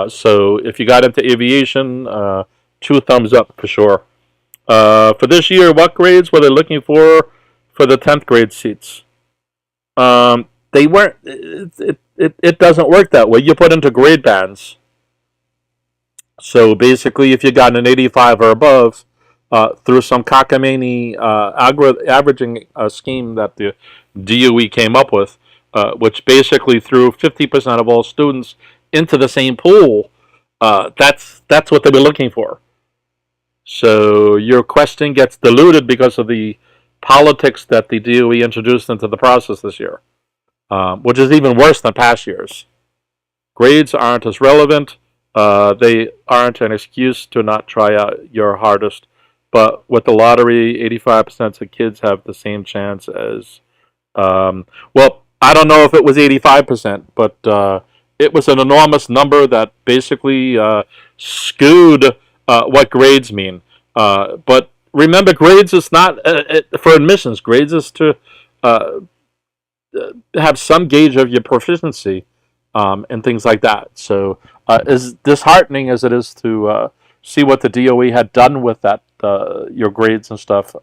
So if you got into Aviation, 2 thumbs up for sure. For this year, what grades were they looking for the 10th grade seats? They weren't. It doesn't work that way. You put into grade bands. So basically, if you got an 85 or above, through some cockamamie averaging scheme that the DOE came up with, which basically threw 50% of all students into the same pool, that's what they were looking for. So your question gets diluted because of the politics that the DOE introduced into the process this year, which is even worse than past years. Grades aren't as relevant. They aren't an excuse to not try out your hardest. But with the lottery, 85% of kids have the same chance as, well, I don't know if it was 85%, but it was an enormous number that basically skewed what grades mean. But remember, grades is not for admissions. Grades is to have some gauge of your proficiency and things like that. So as disheartening as it is to see what the DOE had done with that, your grades and stuff,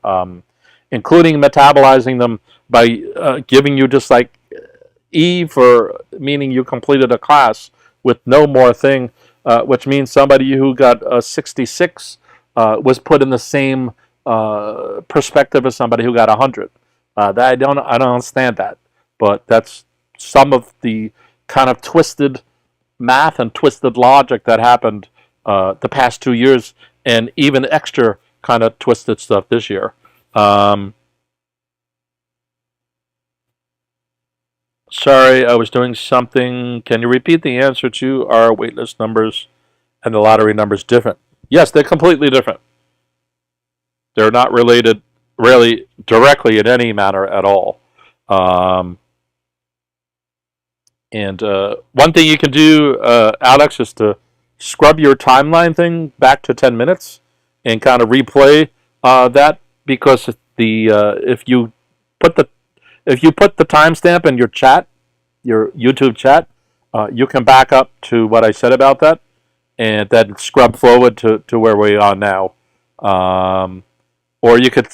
including metabolizing them by giving you just like E for meaning you completed a class with no more thing. which means somebody who got a 66 was put in the same perspective as somebody who got 100. That I don't understand that, but that's some of the kind of twisted math and twisted logic that happened the past 2 years, and even extra kind of twisted stuff this year. Sorry, I was doing something. Can you repeat the answer to our waitlist numbers and the lottery numbers different? Yes, they're completely different. They're not related really directly in any manner at all. And one thing you can do, Alex, is to scrub your timeline thing back to 10 minutes and kind of replay that, because if you put the timestamp in your chat, your YouTube chat, you can back up to what I said about that, and then scrub forward to where we are now. Or you could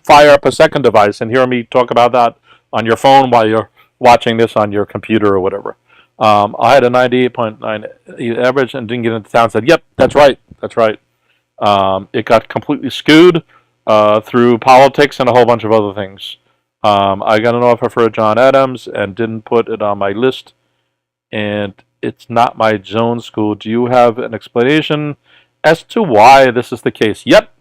fire up a second device and hear me talk about that on your phone while you're watching this on your computer or whatever. I had a 98.9 average and didn't get into Townsend. Yep, that's right. That's right. It got completely skewed through politics and a whole bunch of other things. I got an offer for John Adams and didn't put it on my list, and it's not my zone school. Do you have an explanation as to why this is the case? Yep.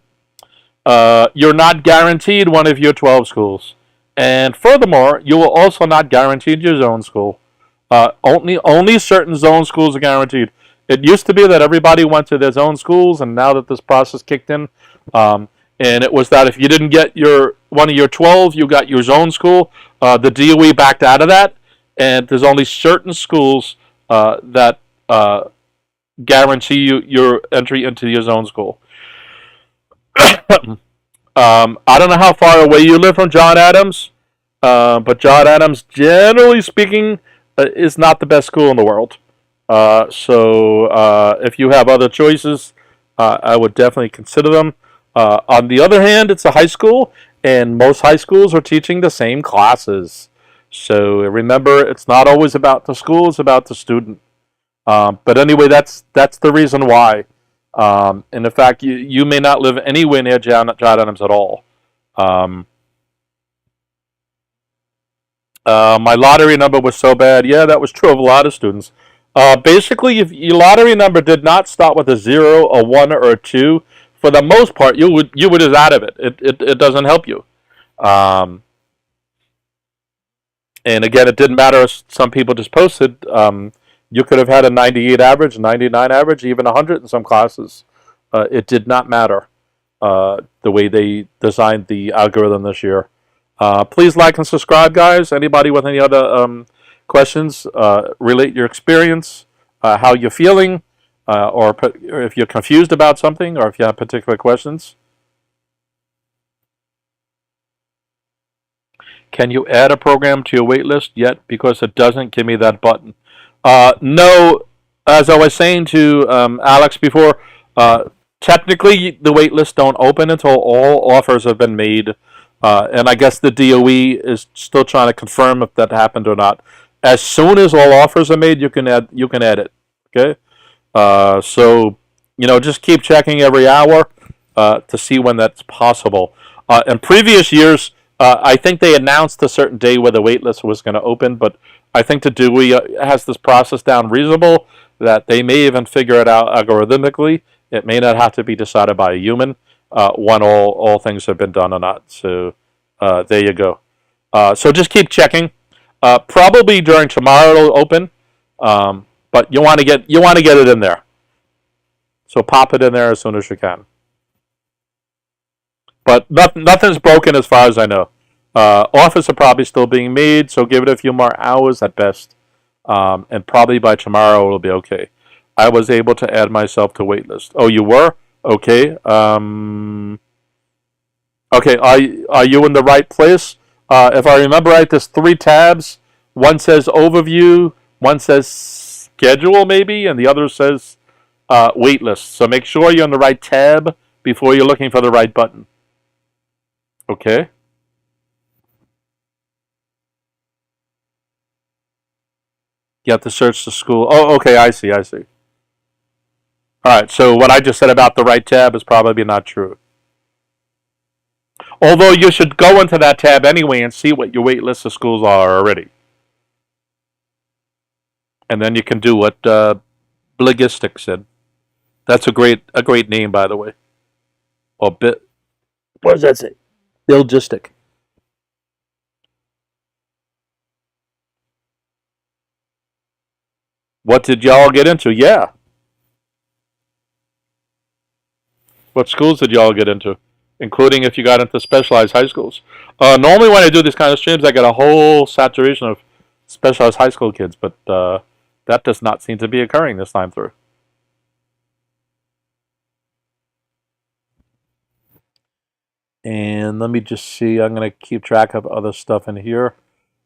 You're not guaranteed one of your 12 schools. And furthermore, you will also not guaranteed your zone school. Only certain zone schools are guaranteed. It used to be that everybody went to their zone schools, and now that this process kicked in, and it was that if you didn't get one of your 12, you got your zone school. The DOE backed out of that, and there's only certain schools that guarantee you your entry into your zone school. I don't know how far away you live from John Adams, but John Adams, generally speaking, is not the best school in the world. So if you have other choices, I would definitely consider them. On the other hand, it's a high school, and most high schools are teaching the same classes. So remember, it's not always about the school, it's about the student. But anyway, that's the reason why. And in fact, you may not live anywhere near John Adams at all. My lottery number was so bad. Yeah, that was true of a lot of students. Basically, if your lottery number did not start with a 0, a 1, or a 2, for the most part, you would just out of it. It doesn't help you. And again, it didn't matter if some people just posted. You could have had a 98 average, 99 average, even 100 in some classes. It did not matter the way they designed the algorithm this year. Please like and subscribe, guys. Anybody with any other questions, relate your experience, how you're feeling, or if you're confused about something, or if you have particular questions. Can you add a program to your waitlist yet? Because it doesn't give me that button. No, as I was saying to Alex before, technically the waitlists don't open until all offers have been made. And I guess the DOE is still trying to confirm if that happened or not. As soon as all offers are made, you can add it. Okay, so just keep checking every hour to see when that's possible. In previous years, I think they announced a certain day where the waitlist was going to open, but I think the DOE has this process down reasonable that they may even figure it out algorithmically. It may not have to be decided by a human when all things have been done or not. So there you go. So just keep checking. Probably during tomorrow it'll open, but you want to get it in there. So pop it in there as soon as you can. But nothing's broken as far as I know. Offers are probably still being made, so give it a few more hours at best. And probably by tomorrow it'll be okay. I was able to add myself to waitlist. Oh, you were? Okay. Okay, are you in the right place? If I remember right, there's 3 tabs. One says overview, one says schedule maybe, and the other says waitlist. So make sure you're on the right tab before you're looking for the right button. Okay. You have to search the school. Oh, okay, I see. All right, so what I just said about the right tab is probably not true. Although you should go into that tab anyway and see what your wait list of schools are already. And then you can do what Bligistic said. That's a great name, by the way. Or what does that say? Bilgistic. What did y'all get into? Yeah. What schools did y'all get into? Including if you got into specialized high schools. Normally when I do these kind of streams, I get a whole saturation of specialized high school kids, but that does not seem to be occurring this time through. And let me just see. I'm going to keep track of other stuff in here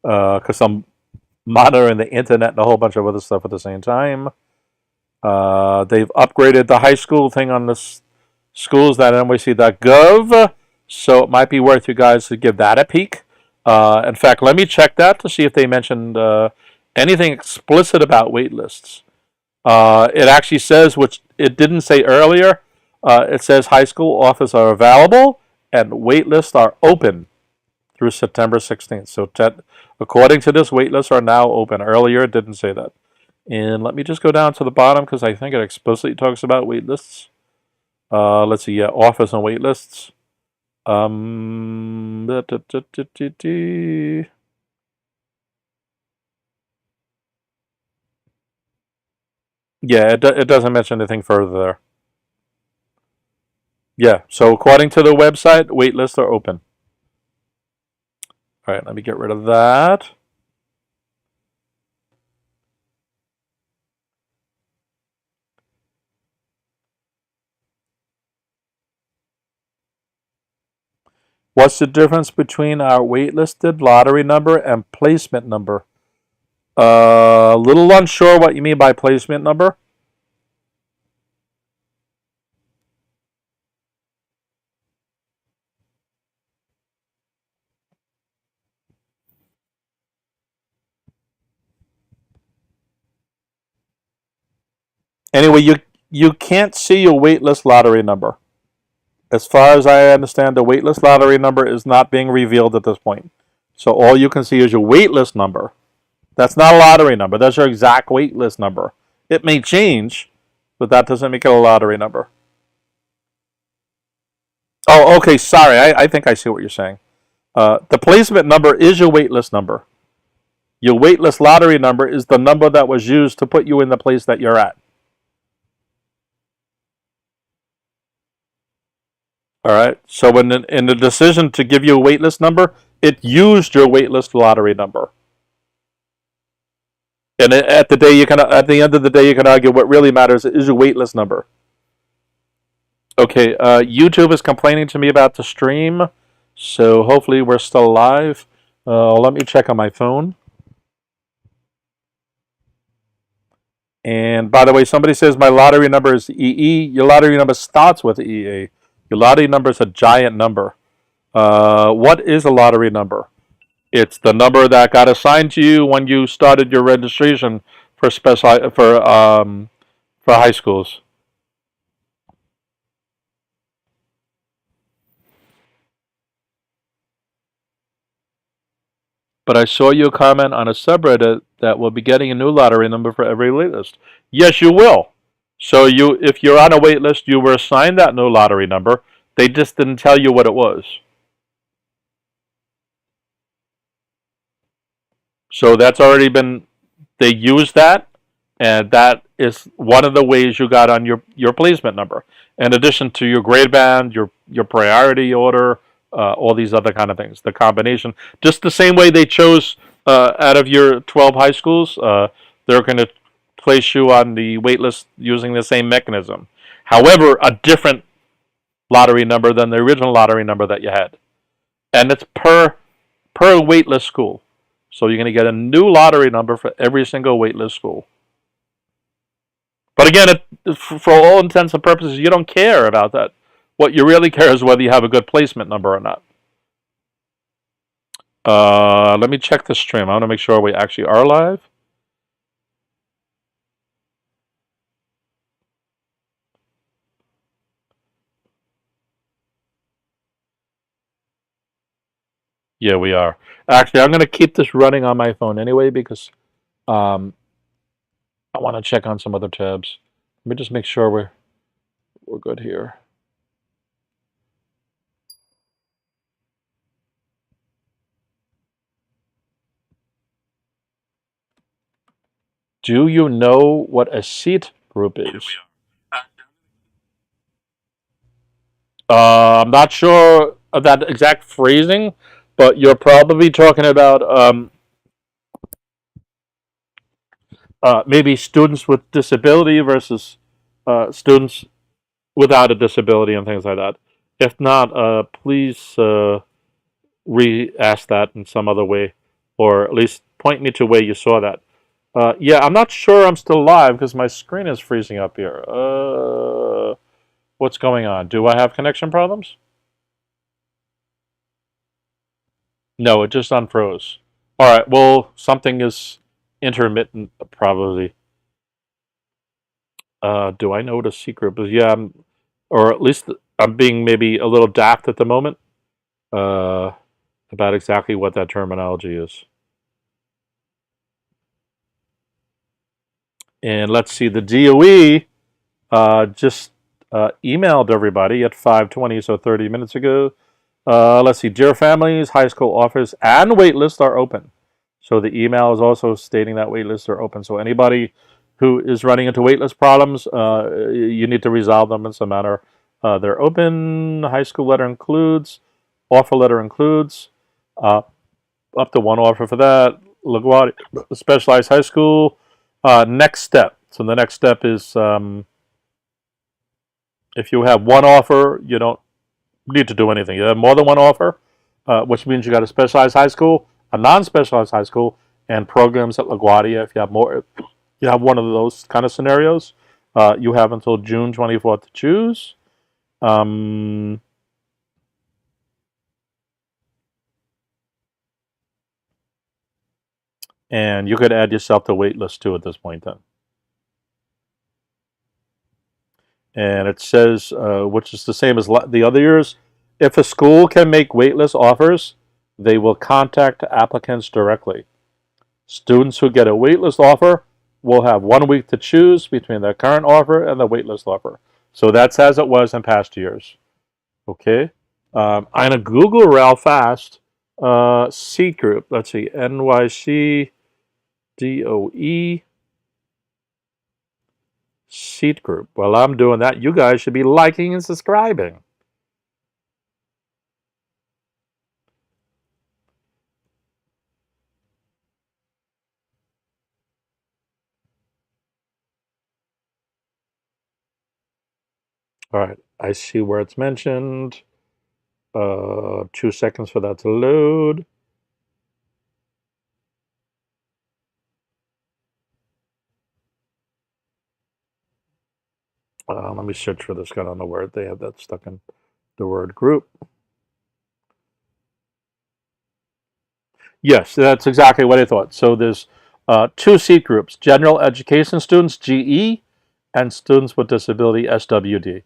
because I'm monitoring the internet and a whole bunch of other stuff at the same time. They've upgraded the high school thing on this schools.nyc.gov, so it might be worth you guys to give that a peek. In fact, let me check that to see if they mentioned anything explicit about wait lists. It actually says, which it didn't say earlier, it says high school offers are available and wait lists are open through September 16th. So according to this, wait lists are now open. Earlier, it didn't say that. And let me just go down to the bottom because I think it explicitly talks about wait lists. Let's see, yeah, offers and wait lists. Yeah, it doesn't mention anything further there. Yeah, so according to the website, wait lists are open. All right, let me get rid of that. What's the difference between our waitlisted lottery number and placement number? A little unsure what you mean by placement number. Anyway, you can't see your waitlist lottery number. As far as I understand, the waitlist lottery number is not being revealed at this point. So all you can see is your waitlist number. That's not a lottery number. That's your exact waitlist number. It may change, but that doesn't make it a lottery number. Oh, okay, sorry. I think I see what you're saying. The placement number is your waitlist number. Your waitlist lottery number is the number that was used to put you in the place that you're at. All right. So in the decision to give you a waitlist number, it used your waitlist lottery number. And at the end of the day, you can argue what really matters is your waitlist number. Okay. YouTube is complaining to me about the stream, so hopefully we're still live. Let me check on my phone. And by the way, somebody says my lottery number is EE. Your lottery number starts with EA. Your lottery number is a giant number. What is a lottery number? It's the number that got assigned to you when you started your registration for high schools. But I saw you comment on a subreddit that will be getting a new lottery number for every waitlist. Yes, you will. So if you're on a waitlist, you were assigned that new lottery number. They just didn't tell you what it was. So that's already been, they used that, and that is one of the ways you got on your placement number. In addition to your grade band, your priority order, all these other kind of things, the combination. Just the same way they chose out of your 12 high schools, they're going to place you on the wait list using the same mechanism. However, a different lottery number than the original lottery number that you had. And it's per waitlist school. So you're going to get a new lottery number for every single waitlist school. But again, for all intents and purposes, you don't care about that. What you really care is whether you have a good placement number or not. Let me check the stream. I want to make sure we actually are live. Yeah, we are. Actually, I'm going to keep this running on my phone anyway because um, I want to check on some other tabs. Let me just make sure we're good here. Do you know what a seat group is? I'm not sure of that exact phrasing, but you're probably talking about maybe students with disability versus students without a disability and things like that. If not, please re-ask that in some other way, or at least point me to where you saw that. Yeah, I'm not sure I'm still live because my screen is freezing up here. What's going on? Do I have connection problems? No, it just unfroze. All right, well, something is intermittent, probably. Do I know what a C group is? Yeah, or at least I'm being maybe a little daft at the moment uh, about exactly what that terminology is. And let's see, the DOE just emailed everybody at 5:20, so 30 minutes ago. Let's see, dear families, high school offers and waitlists are open. So the email is also stating that waitlists are open. So anybody who is running into waitlist problems, you need to resolve them in some manner. They're open. High school letter includes, offer letter includes, uh, up to one offer for that. LaGuardia Specialized High School. Next step. So the next step is if you have one offer, you don't need to do anything. You have more than one offer, which means you got a specialized high school, a non-specialized high school, and programs at LaGuardia. If you have more, you have one of those kind of scenarios. You have until June 24th to choose. And you could add yourself to waitlist too at this point then. And it says, which is the same as the other years, if a school can make waitlist offers, they will contact applicants directly. Students who get a waitlist offer will have 1 week to choose between their current offer and the waitlist offer. So that's as it was in past years. Okay. I'm going to Google real fast seat group. Let's see, NYC DOE seat group. While I'm doing that, you guys should be liking and subscribing. All right, I see where it's mentioned. 2 seconds for that to load. Let me search for this. Got on the word. They have that stuck in the word group. Yes, that's exactly what I thought. So there's 2 seat groups: general education students (GE) and students with disability (SWD).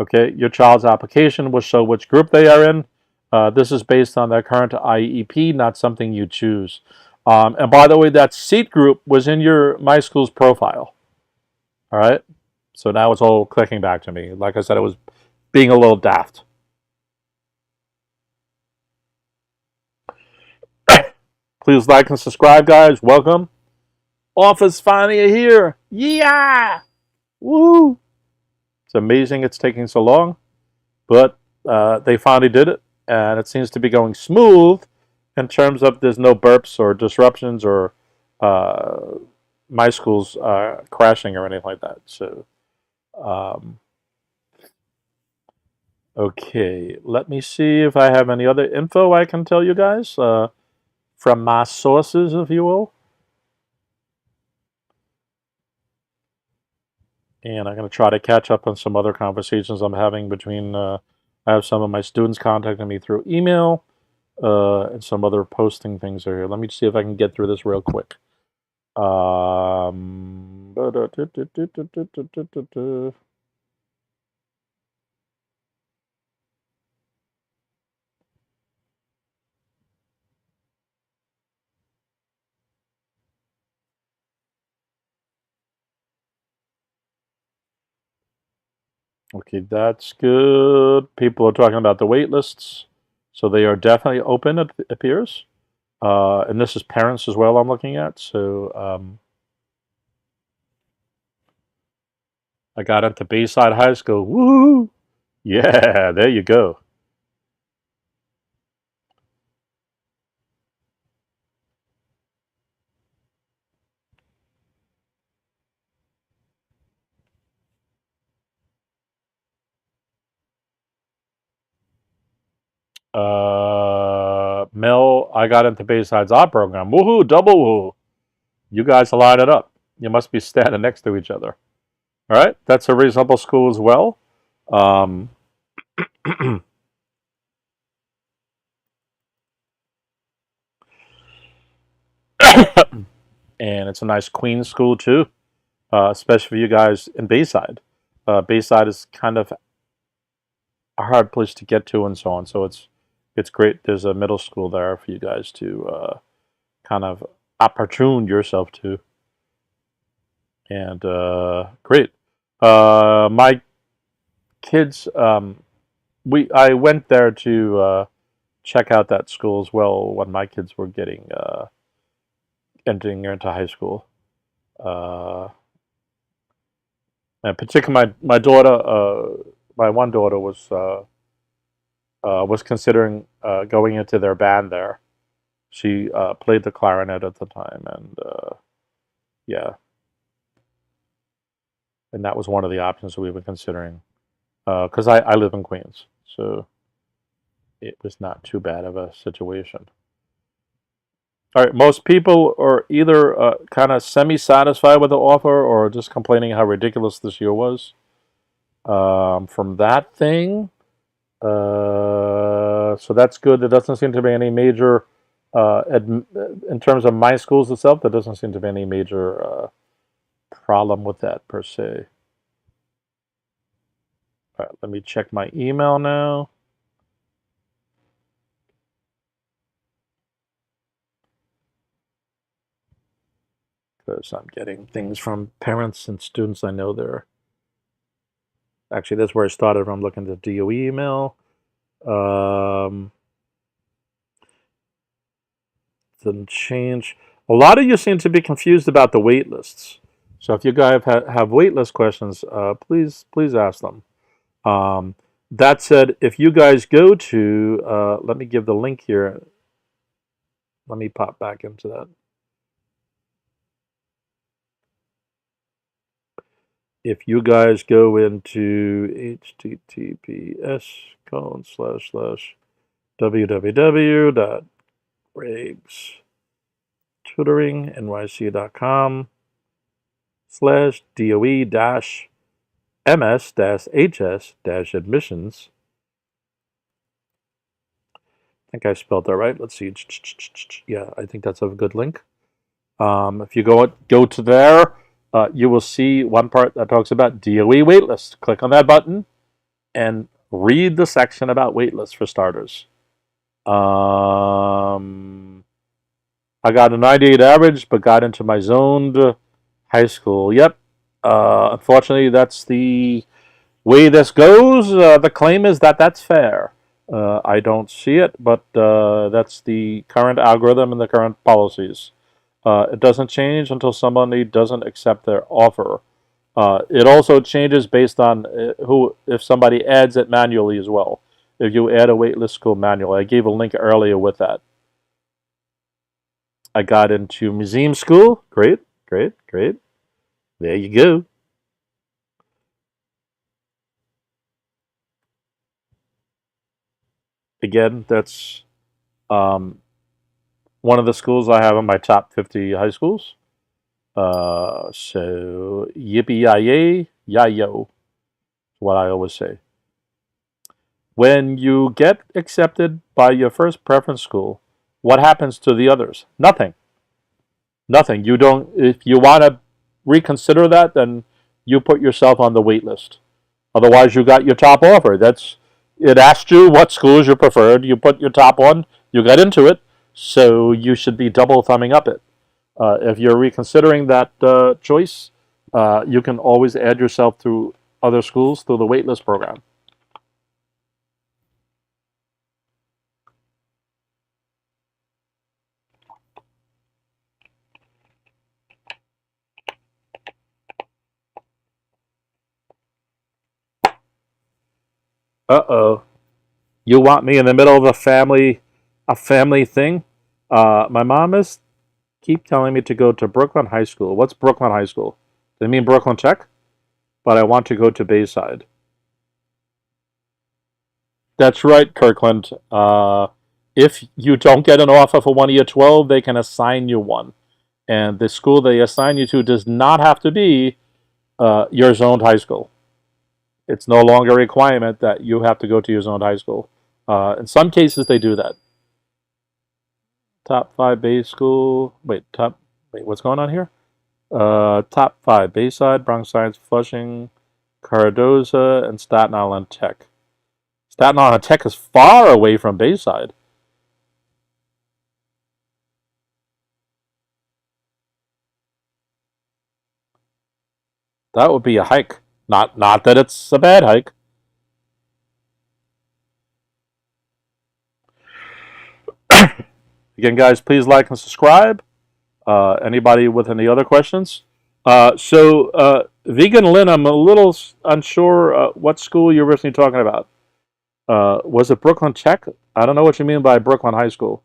Okay, your child's application will show which group they are in. This is based on their current IEP, not something you choose. And by the way, that seat group was in your My Schools profile. All right, so now it's all clicking back to me. Like I said, it was being a little daft. Please like and subscribe, guys. Welcome. Office finally here. Yeah. Woo. It's amazing it's taking so long, but they finally did it, and it seems to be going smooth in terms of there's no burps or disruptions or My School's crashing or anything like that. So, okay, let me see if I have any other info I can tell you guys from my sources, if you will. And I'm going to try to catch up on some other conversations I'm having between. I have some of my students contacting me through email and some other posting things are here. Let me see if I can get through this real quick. Okay, that's good. People are talking about the wait lists. So they are definitely open, it appears. And this is parents as well I'm looking at. So I got into Bayside High School. Woo! Yeah, there you go. Mel, I got into Bayside's art program. Woohoo, double woo. You guys line it up. You must be standing next to each other. All right, that's a reasonable school as well. Um, and it's a nice Queen school too, especially for you guys in Bayside. Bayside is kind of a hard place to get to and so on, so it's great. There's a middle school there for you guys to kind of opportune yourself to, and great. My kids, I went there to check out that school as well when my kids were getting entering into high school. And particularly my daughter, my one daughter was considering going into their band there. She played the clarinet at the time, and yeah, and that was one of the options we were considering. Because I live in Queens, so it was not too bad of a situation. All right, most people are either kind of semi-satisfied with the offer or just complaining how ridiculous this year was. From that thing, so that's good. There doesn't seem to be any major, in terms of my schools itself, there doesn't seem to be any major problem with that per se. All right, let me check my email now. Because I'm getting things from parents and students I know there. Actually, that's where I started from, looking at the DOE email. Didn't change. A lot of you seem to be confused about the wait lists. So if you guys have wait list questions, please ask them. That said, if you guys go to, let me give the link here. Let me pop back into that. If you guys go into https://www.gregs-tutoring.nyc.com/DOE-MS-HS-admissions. I think I spelled that right. Let's see. Yeah, I think that's a good link. If you go to there, you will see one part that talks about DOE waitlist. Click on that button and read the section about waitlist for starters. I got a 98 average, but got into my zoned high school. Yep. Unfortunately, that's the way this goes. The claim is that that's fair. I don't see it, but that's the current algorithm and the current policies. It doesn't change until somebody doesn't accept their offer. It also changes based on if somebody adds it manually as well. If you add a waitlist school manually, I gave a link earlier with that. I got into museum school. Great. There you go. Again, that's one of the schools I have in my top 50 high schools. So yippee-yi-yay, yi-yo, what I always say. When you get accepted by your first preference school, what happens to the others? Nothing. Nothing. You don't. If you want to reconsider that, then you put yourself on the wait list. Otherwise, you got your top offer. It asked you what schools you preferred. You put your top one. You got into it. So you should be double thumbing up it. If you're reconsidering that choice, you can always add yourself through other schools through the Waitlist program. Uh-oh. You want me in the middle of a family thing? My mom is keep telling me to go to Brooklyn High School. What's Brooklyn High School? They mean Brooklyn Tech? But I want to go to Bayside. That's right, Kirkland. If you don't get an offer for one of your 12, they can assign you one. And the school they assign you to does not have to be your zoned high school. It's no longer a requirement that you have to go to your zoned high school. In some cases, they do that. Top 5 Bay School. Wait, what's going on here? Top 5 Bayside, Bronx Science, Flushing, Cardoza, and Staten Island Tech. Staten Island Tech is far away from Bayside. That would be a hike. Not that it's a bad hike. Again, guys, please like and subscribe. Anybody with any other questions? Vegan Lynn, I'm a little unsure what school you're originally talking about. Was it Brooklyn Tech? I don't know what you mean by Brooklyn High School.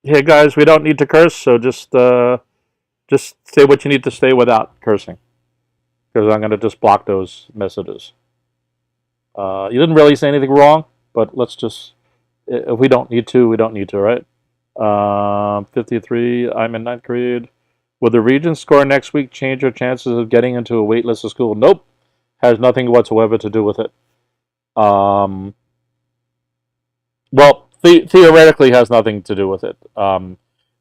Hey guys, we don't need to curse, so just say what you need to say without cursing, because I'm going to just block those messages. You didn't really say anything wrong, but let's just, if we don't need to, we don't need to, right? 53, I'm in 9th grade. Will the Regents score next week change your chances of getting into a waitlist of school? Nope. Has nothing whatsoever to do with it. Well, theoretically has nothing to do with it.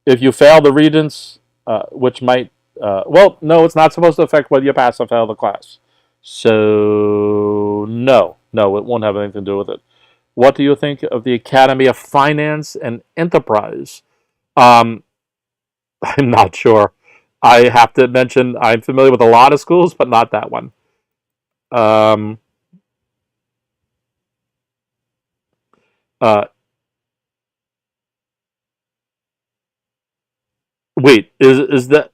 If you fail the Regents, which might, well, no, it's not supposed to affect whether you pass or fail the class. So, no, it won't have anything to do with it. What do you think of the Academy of Finance and Enterprise? I'm not sure. I have to mention I'm familiar with a lot of schools, but not that one. Uh, wait, is that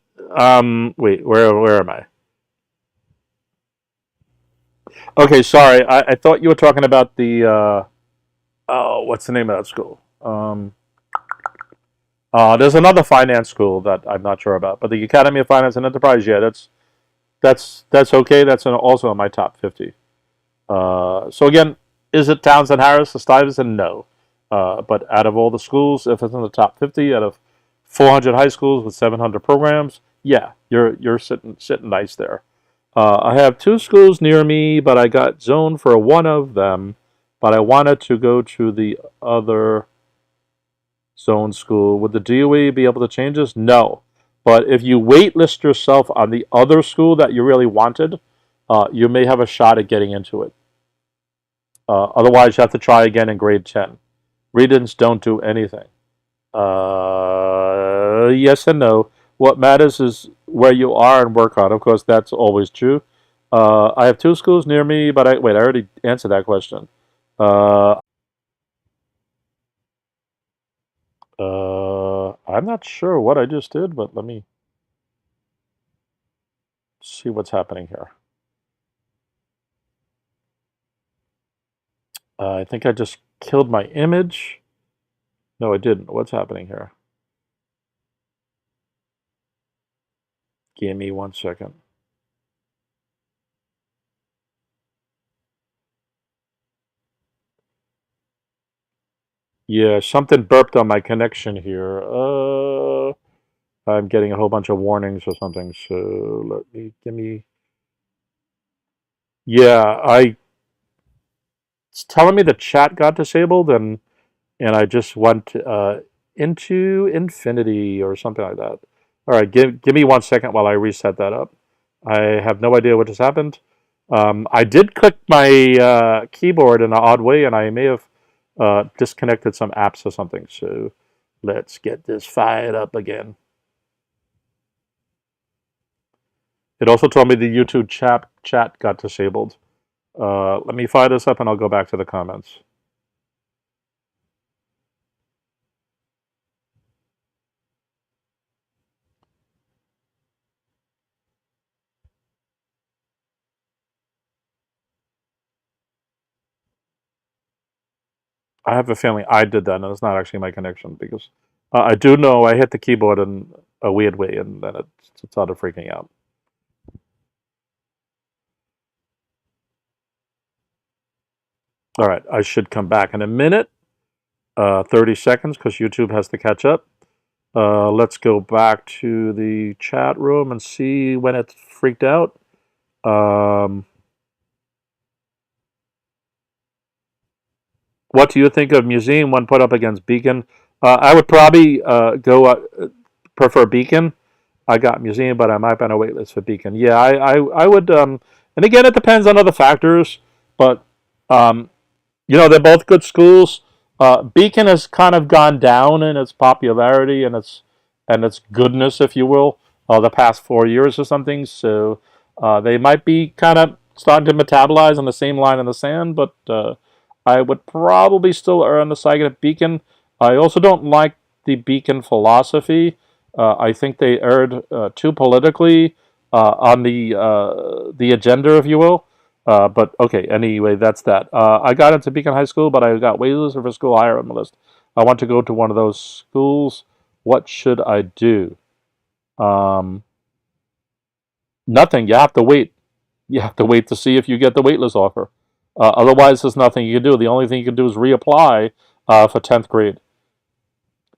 wait, where am I? Okay, sorry. I thought you were talking about the oh, what's the name of that school? There's another finance school that I'm not sure about, but the Academy of Finance and Enterprise, yeah, that's okay. That's also in my top 50. So again, is it Townsend, Harris, or Stuyvesant? No. But out of all the schools, if it's in the top 50 out of 400 high schools with 700 programs, yeah, you're sitting nice there. I have 2 schools near me, but I got zoned for one of them, but I wanted to go to the other zone school. Would the DOE be able to change this? No. But if you waitlist yourself on the other school that you really wanted, you may have a shot at getting into it. Otherwise, you have to try again in grade 10. Regents don't do anything. Yes and no. What matters is where you are and work hard. Of course, that's always true. I have 2 schools near me, but I already answered that question. I'm not sure what I just did, but let me see what's happening here. I think I just killed my image. No, I didn't. What's happening here? Give me 1 second. Yeah, something burped on my connection here. I'm getting a whole bunch of warnings or something. So give me. Yeah, it's telling me the chat got disabled, and I just went into infinity or something like that. All right, give me 1 second while I reset that up. I have no idea what just happened. I did click my keyboard in an odd way, and I may have disconnected some apps or something. So Let's get this fired up again. It also told me the YouTube chat got disabled. Let me fire this up and I'll go back to the comments. I have a feeling I did that and it's not actually my connection because I do know I hit the keyboard in a weird way and then it started freaking out. All right, I should come back in a minute, 30 seconds, because YouTube has to catch up. Let's go back to the chat room and see when it freaked out. What do you think of Museum when put up against Beacon? I would probably prefer Beacon. I got Museum, but I might be on a wait list for Beacon. Yeah, I would. And again, it depends on other factors, but you know, they're both good schools. Beacon has kind of gone down in its popularity and its goodness, if you will, the past 4 years or something. So they might be kind of starting to metabolize on the same line in the sand, but I would probably still err on the side of Beacon. I also don't like the Beacon philosophy. I think they erred too politically on the agenda, if you will. But okay, anyway, that's that. I got into Beacon High School, but I got waitlisted for a school higher on the list. I want to go to one of those schools. What should I do? Um, Nothing. You have to wait. You have to wait to see if you get the waitlist offer. Otherwise, there's nothing you can do. The only thing you can do is reapply for 10th grade.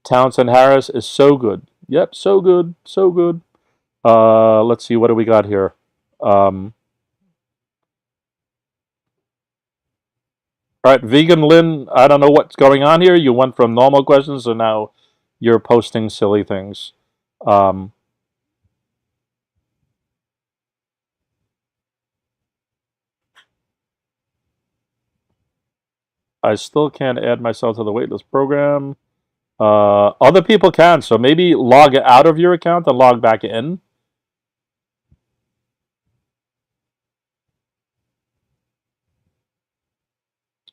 Townsend Harris is so good. Yep, so good, so good. Let's see, what do we got here? All right, Vegan Lynn, I don't know what's going on here. You went from normal questions to now you're posting silly things. Um, I still can't add myself to the waitlist program. Other people can, so maybe log out of your account and log back in.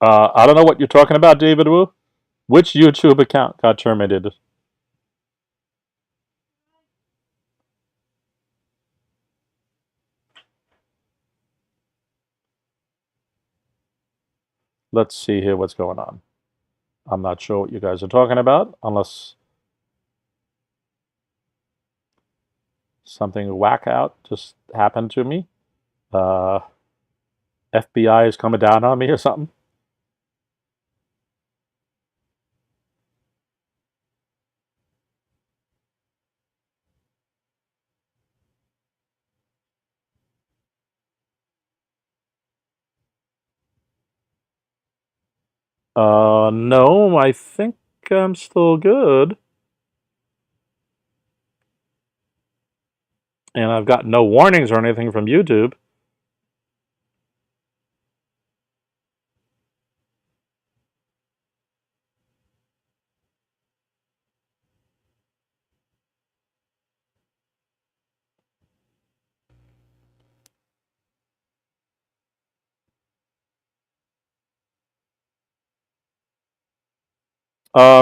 I don't know what you're talking about, David Wu. Which YouTube account got terminated? Let's see here what's going on. I'm not sure what you guys are talking about, unless something whack out just happened to me. FBI is coming down on me or something. No, I think I'm still good. And I've got no warnings or anything from YouTube.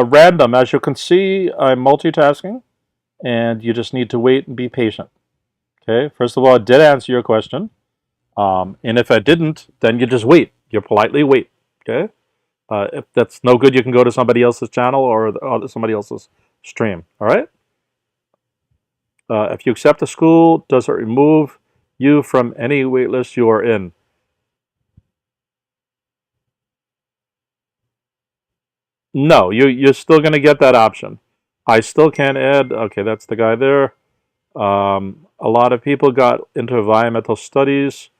Random, as you can see, I'm multitasking, and you just need to wait and be patient. Okay, first of all, I did answer your question. And if I didn't, then you just wait. You politely wait. Okay? If that's no good, you can go to somebody else's channel or somebody else's stream. All right? If you accept the school, does it remove you from any waitlist you are in? No, you're still going to get that option. I still can't add. Okay, that's the guy there. A lot of people got into environmental studies.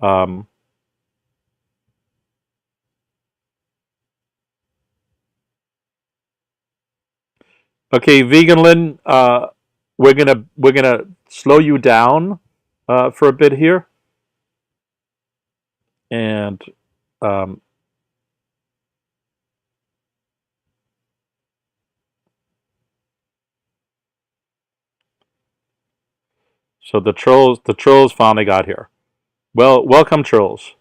Um, okay, Vegan Lynn, we're gonna slow you down for a bit here, and um, So the trolls finally got here. Well, welcome trolls.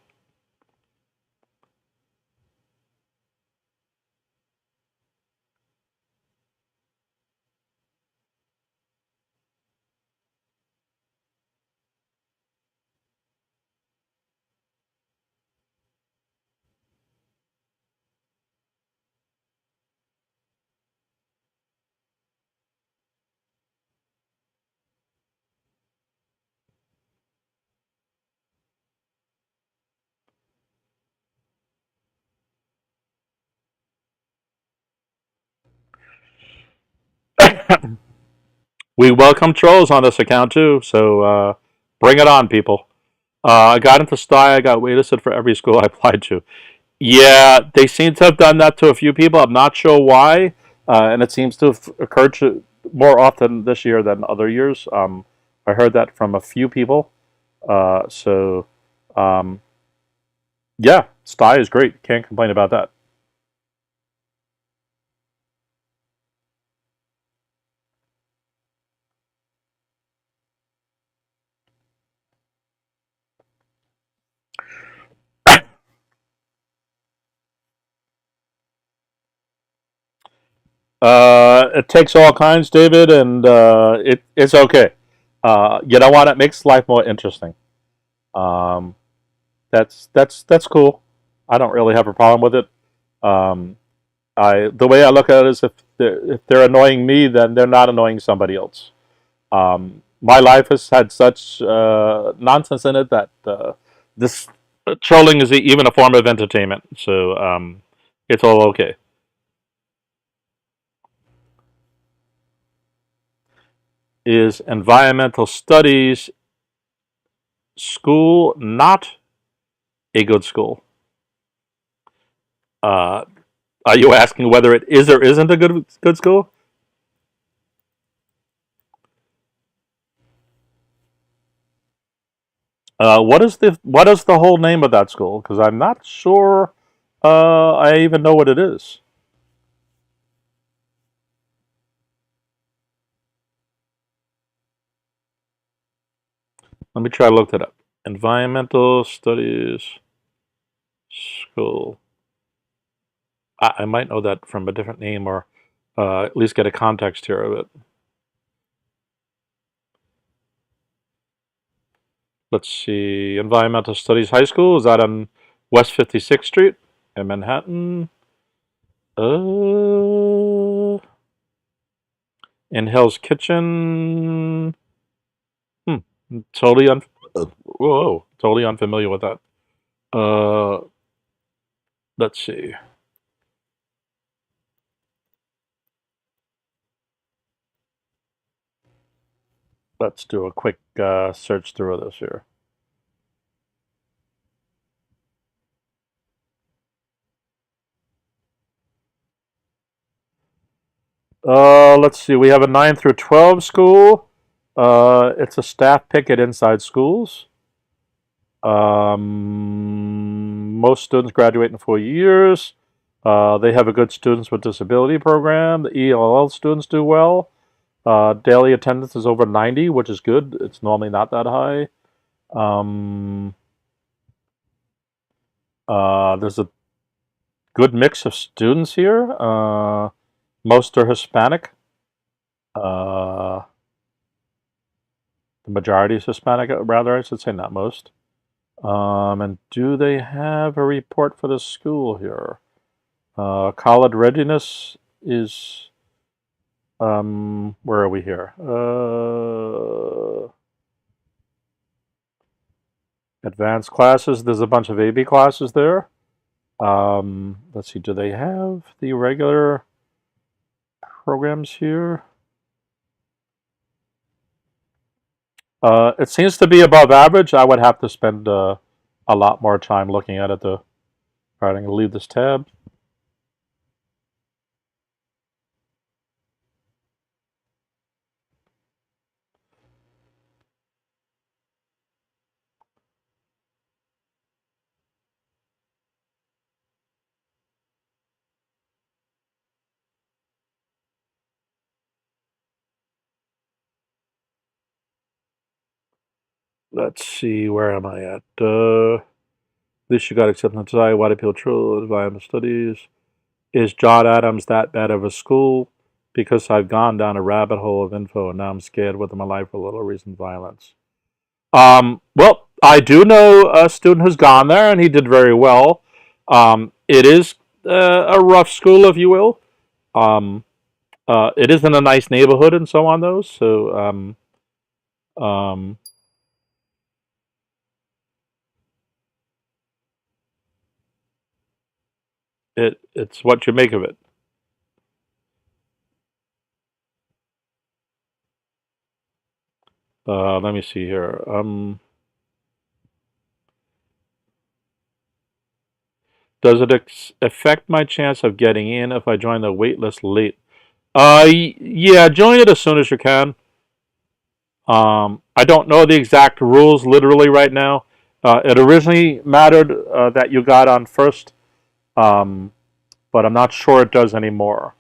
We welcome trolls on this account too, so bring it on, people. I got into STI. I got waitlisted for every school I applied to. Yeah, they seem to have done that to a few people. I'm not sure why, and it seems to have occurred more often this year than other years. I heard that from a few people. So, um, yeah, STI is great. Can't complain about that. It takes all kinds, David, and it's okay. You know what? It makes life more interesting. Um, that's cool. I don't really have a problem with it. Um, the way I look at it is if they're annoying me, then they're not annoying somebody else. My life has had such nonsense in it that this trolling is even a form of entertainment. So it's all okay. Is environmental studies school not a good school? Uh, are you asking whether it is or isn't a good school? What is the whole name of that school? Because I'm not sure I even know what it is. Let me try to look that up. Environmental Studies School. I might know that from a different name, or at least get a context here of it. Let's see. Environmental Studies High School. Is that on West 56th Street in Manhattan? In Hell's Kitchen. Hmm. Totally whoa. Totally unfamiliar with that. Uh, let's see. Let's do a quick search through of this here. Let's see. We have a 9 through 12 school. It's a staff pick at Inside Schools. Most students graduate in 4 years. They have a good students with disability program. The ELL students do well. Daily attendance is over 90, which is good. It's normally not that high. There's a good mix of students here. Most are Hispanic. Uh, the majority is Hispanic, rather, I should say, not most. And do they have a report for the school here? College readiness is, where are we here? Advanced classes, there's a bunch of AB classes there. Let's see, do they have the regular programs here? It seems to be above average. I would have to spend a lot more time looking at it though. All right, I'm going to leave this tab. Let's see, where am I at? At least you got acceptance. I why do people true environment studies? Is John Adams that bad of a school? Because I've gone down a rabbit hole of info and now I'm scared with my life for little reason violence. Well, I do know a student who's gone there and he did very well. It is a rough school, if you will. Um, it is in a nice neighborhood and so on, though. So, um, it's what you make of it. Let me see here. Does it affect my chance of getting in if I join the waitlist late? Yeah, join it as soon as you can. I don't know the exact rules literally right now. It originally mattered that you got on first, um, but I'm not sure it does anymore.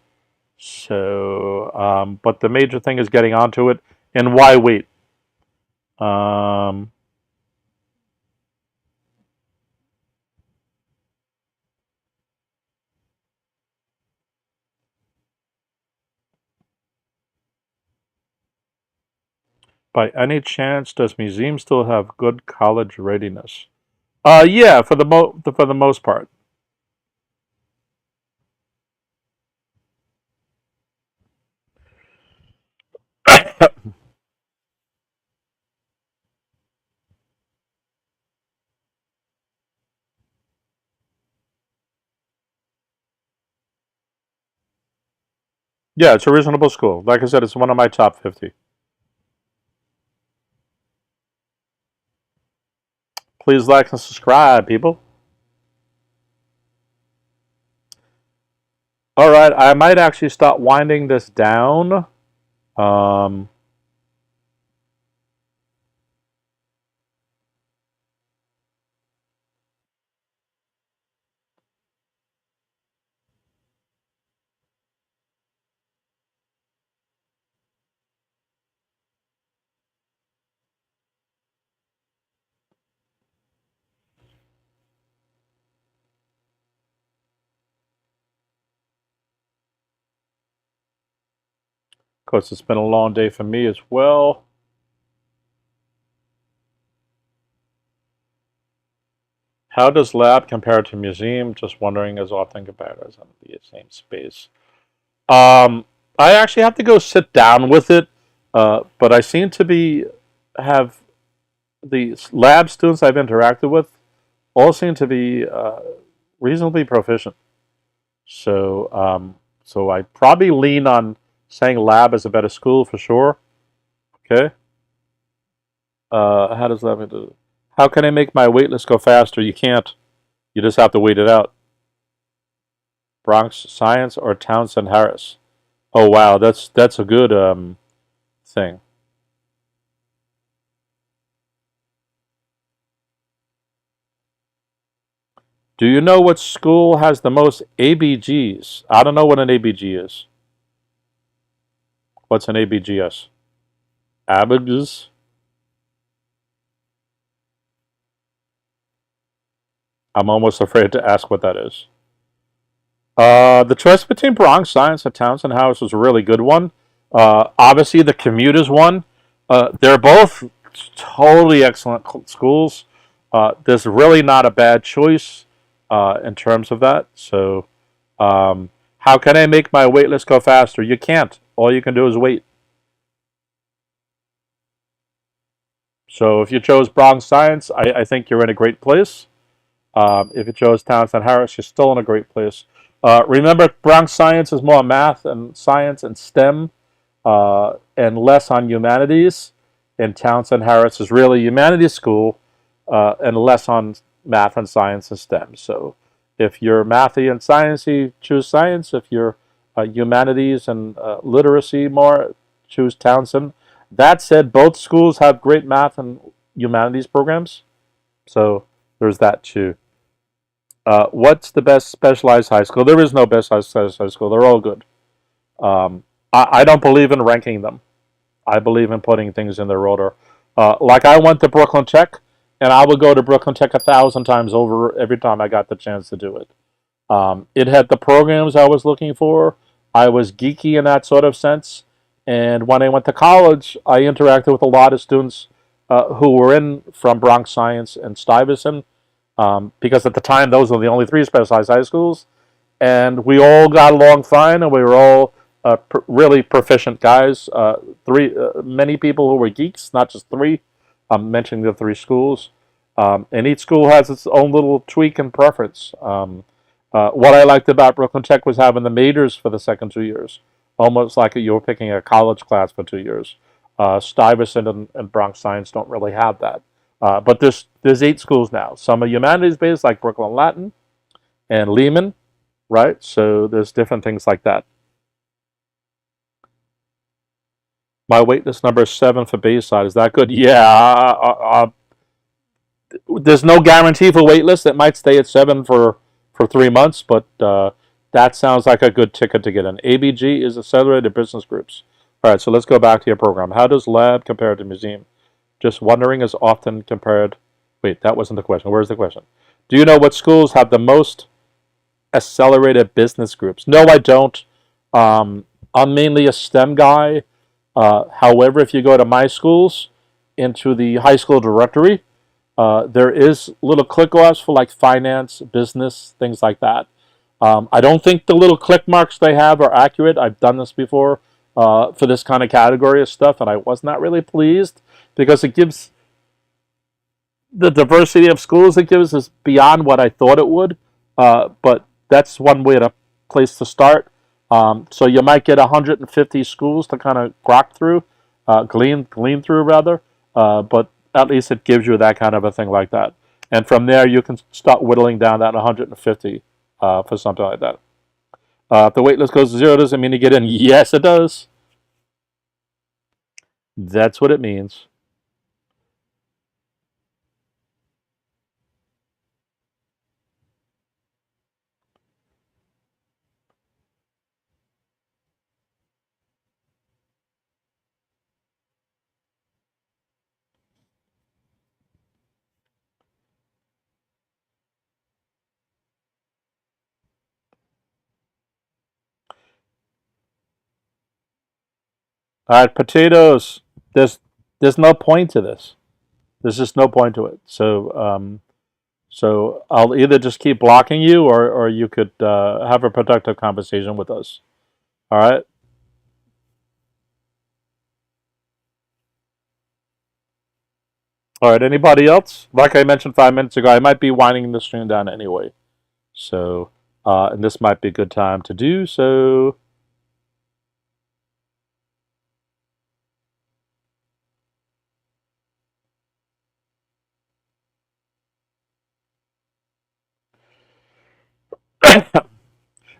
So, but the major thing is getting onto it, and why wait? Um, by any chance, does museum still have good college readiness? Yeah, for the most part. Yeah, it's a reasonable school. Like I said, it's one of my top 50. Please like and subscribe, people. All right, I might actually start winding this down. Um, of course, it's been a long day for me as well. How does lab compare to museum? Just wondering as often compared as in the same space. Um, I actually have to go sit down with it, but I seem to be have the lab students I've interacted with all seem to be reasonably proficient. So I probably lean on saying lab is a better school for sure. Okay. How does lab do? How can I make my waitlist go faster? You can't. You just have to wait it out. Bronx Science or Townsend Harris? Oh wow, that's a good thing. Do you know what school has the most ABGs? I don't know what an ABG is. What's an ABGS? ABGs? I'm almost afraid to ask what that is. The choice between Bronx Science and Townsend House was a really good one. Obviously, the commute is one. They're both totally excellent schools. There's really not a bad choice in terms of that. So, how can I make my wait list go faster? You can't. All you can do is wait. So, if you chose Bronx Science, I think you're in a great place. If you chose Townsend Harris, you're still in a great place. Remember, Bronx Science is more math and science and STEM and less on humanities. And Townsend Harris is really humanities school and less on math and science and STEM. So if you're mathy and sciencey, choose science. If you're humanities and literacy more, choose Townsend. That said, both schools have great math and humanities programs. So there's that too. What's the best specialized high school? There is no best specialized high school. They're all good. I don't believe in ranking them. I believe in putting things in their order. Like I went to Brooklyn Tech, and I would go to Brooklyn Tech 1,000 times over every time I got the chance to do it. It had the programs I was looking for. I was geeky in that sort of sense. And when I went to college, I interacted with a lot of students who were in from Bronx Science and Stuyvesant, because at the time those were the only three specialized high schools, and we all got along fine, and we were all really proficient guys. Many people who were geeks, not just three. I'm mentioning the three schools, and each school has its own little tweak and preference. What I liked about Brooklyn Tech was having the majors for the second 2 years, almost like you were picking a college class for 2 years. Stuyvesant and Bronx Science don't really have that. But there's 8 schools now. Some are humanities based, like Brooklyn Latin and Lehman, right? So there's different things like that. My waitlist number is 7 for Bayside. Is that good? Yeah. There's no guarantee for waitlist. It might stay at 7 for 3 months, but that sounds like a good ticket to get in. ABG is accelerated business groups. All right, so let's go back to your program. How does lab compare to museum? Just wondering is often compared. Wait, that wasn't the question. Where's the question? Do you know what schools have the most accelerated business groups? No, I don't. I'm mainly a STEM guy. However, if you go to my schools, into the high school directory, there is little click-offs for like finance, business, things like that. I don't think the little click marks they have are accurate. I've done this before for this kind of category of stuff, and I was not really pleased because it gives the diversity of schools it gives is beyond what I thought it would. But that's one way to place to start. So you might get 150 schools to kind of grok through, glean through rather. But at least it gives you that kind of a thing like that. And from there, you can start whittling down that 150 for something like that. If the waitlist goes to 0, does it mean you get in? Yes, it does. That's what it means. All right, potatoes. There's no point to this. There's just no point to it. So I'll either just keep blocking you, or you could have a productive conversation with us. All right. All right. Anybody else? Like I mentioned 5 minutes ago, I might be winding the stream down anyway. So, and this might be a good time to do so.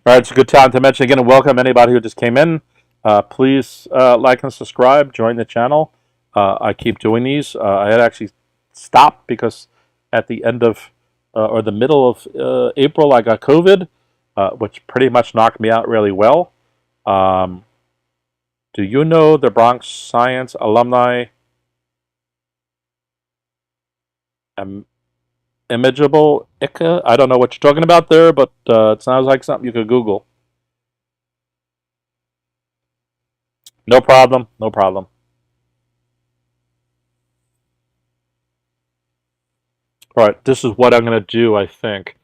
All right, it's a good time to mention again and welcome anybody who just came in. Please like and subscribe, join the channel. I keep doing these. I had actually stopped because at the end of or the middle of April, I got COVID, which pretty much knocked me out really well. Um, do you know the Bronx Science alumni imageable ICA? I don't know what you're talking about there, but it sounds like something you could Google. No problem. No problem. All right, this is what I'm going to do, I think.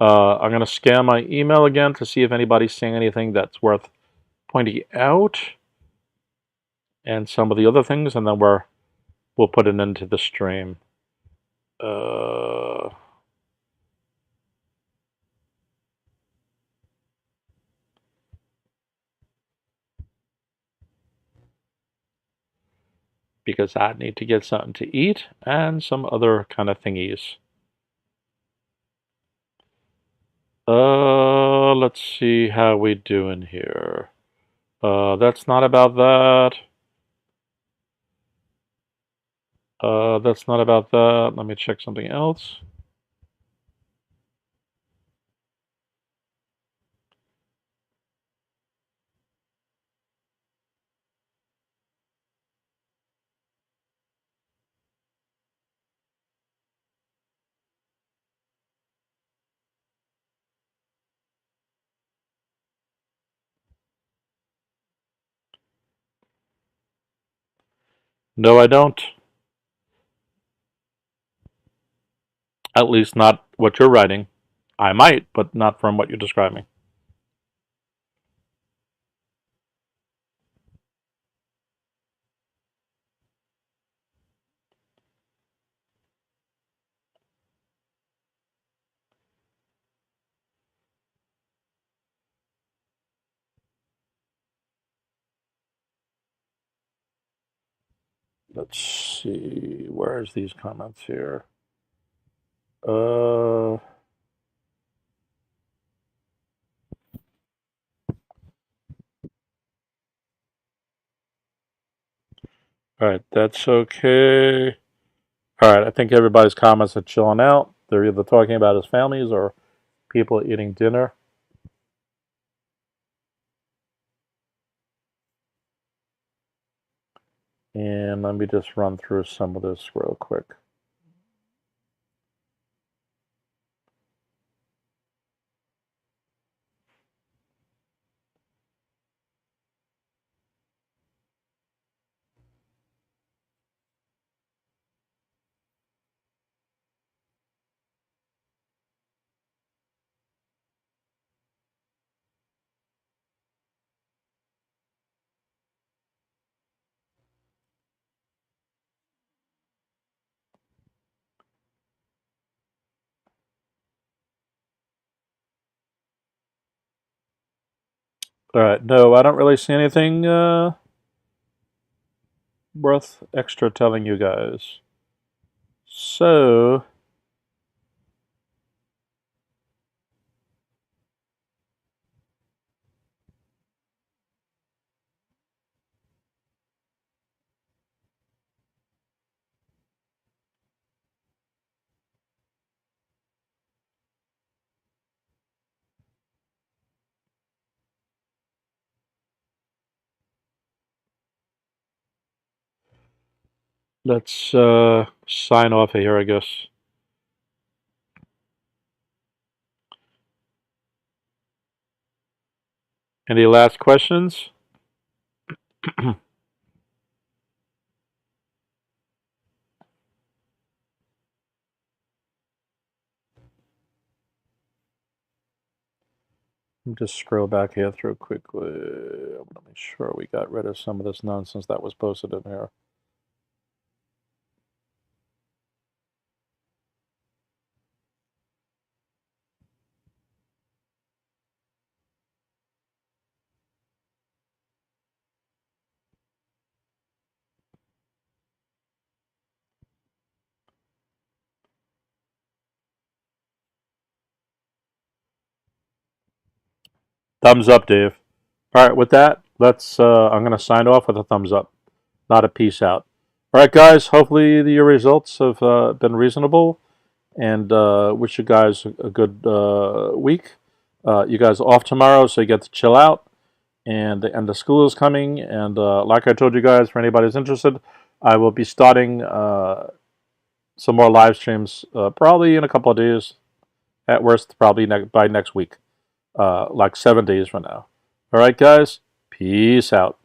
I'm going to scan my email again to see if anybody's seeing anything that's worth pointing out, and some of the other things, and then we'll put it into the stream. Because I need to get something to eat and some other kind of thingies. Let's see how we doing here. That's not about that. That's not about that. Let me check something else. No, I don't. At least not what you're writing. I might, but not from what you're describing. Let's see. Where's these comments here? All right, that's okay. All right, I think everybody's comments are chilling out. They're either talking about his families or people eating dinner. And let me just run through some of this real quick. All right, no, I don't really see anything worth extra telling you guys. So, let's sign off here, I guess. Any last questions? I'm just scroll back here through quickly. I want to make sure we got rid of some of this nonsense that was posted in here. Thumbs up, Dave. All right, with that, let's. I'm going to sign off with a thumbs up, not a peace out. All right, guys. Hopefully, your results have been reasonable, and wish you guys a good week. You guys are off tomorrow, so you get to chill out, and the end of school is coming. And like I told you guys, for anybody who's interested, I will be starting some more live streams probably in a couple of days. At worst, probably by next week, like 7 days from now. All right, guys. Peace out.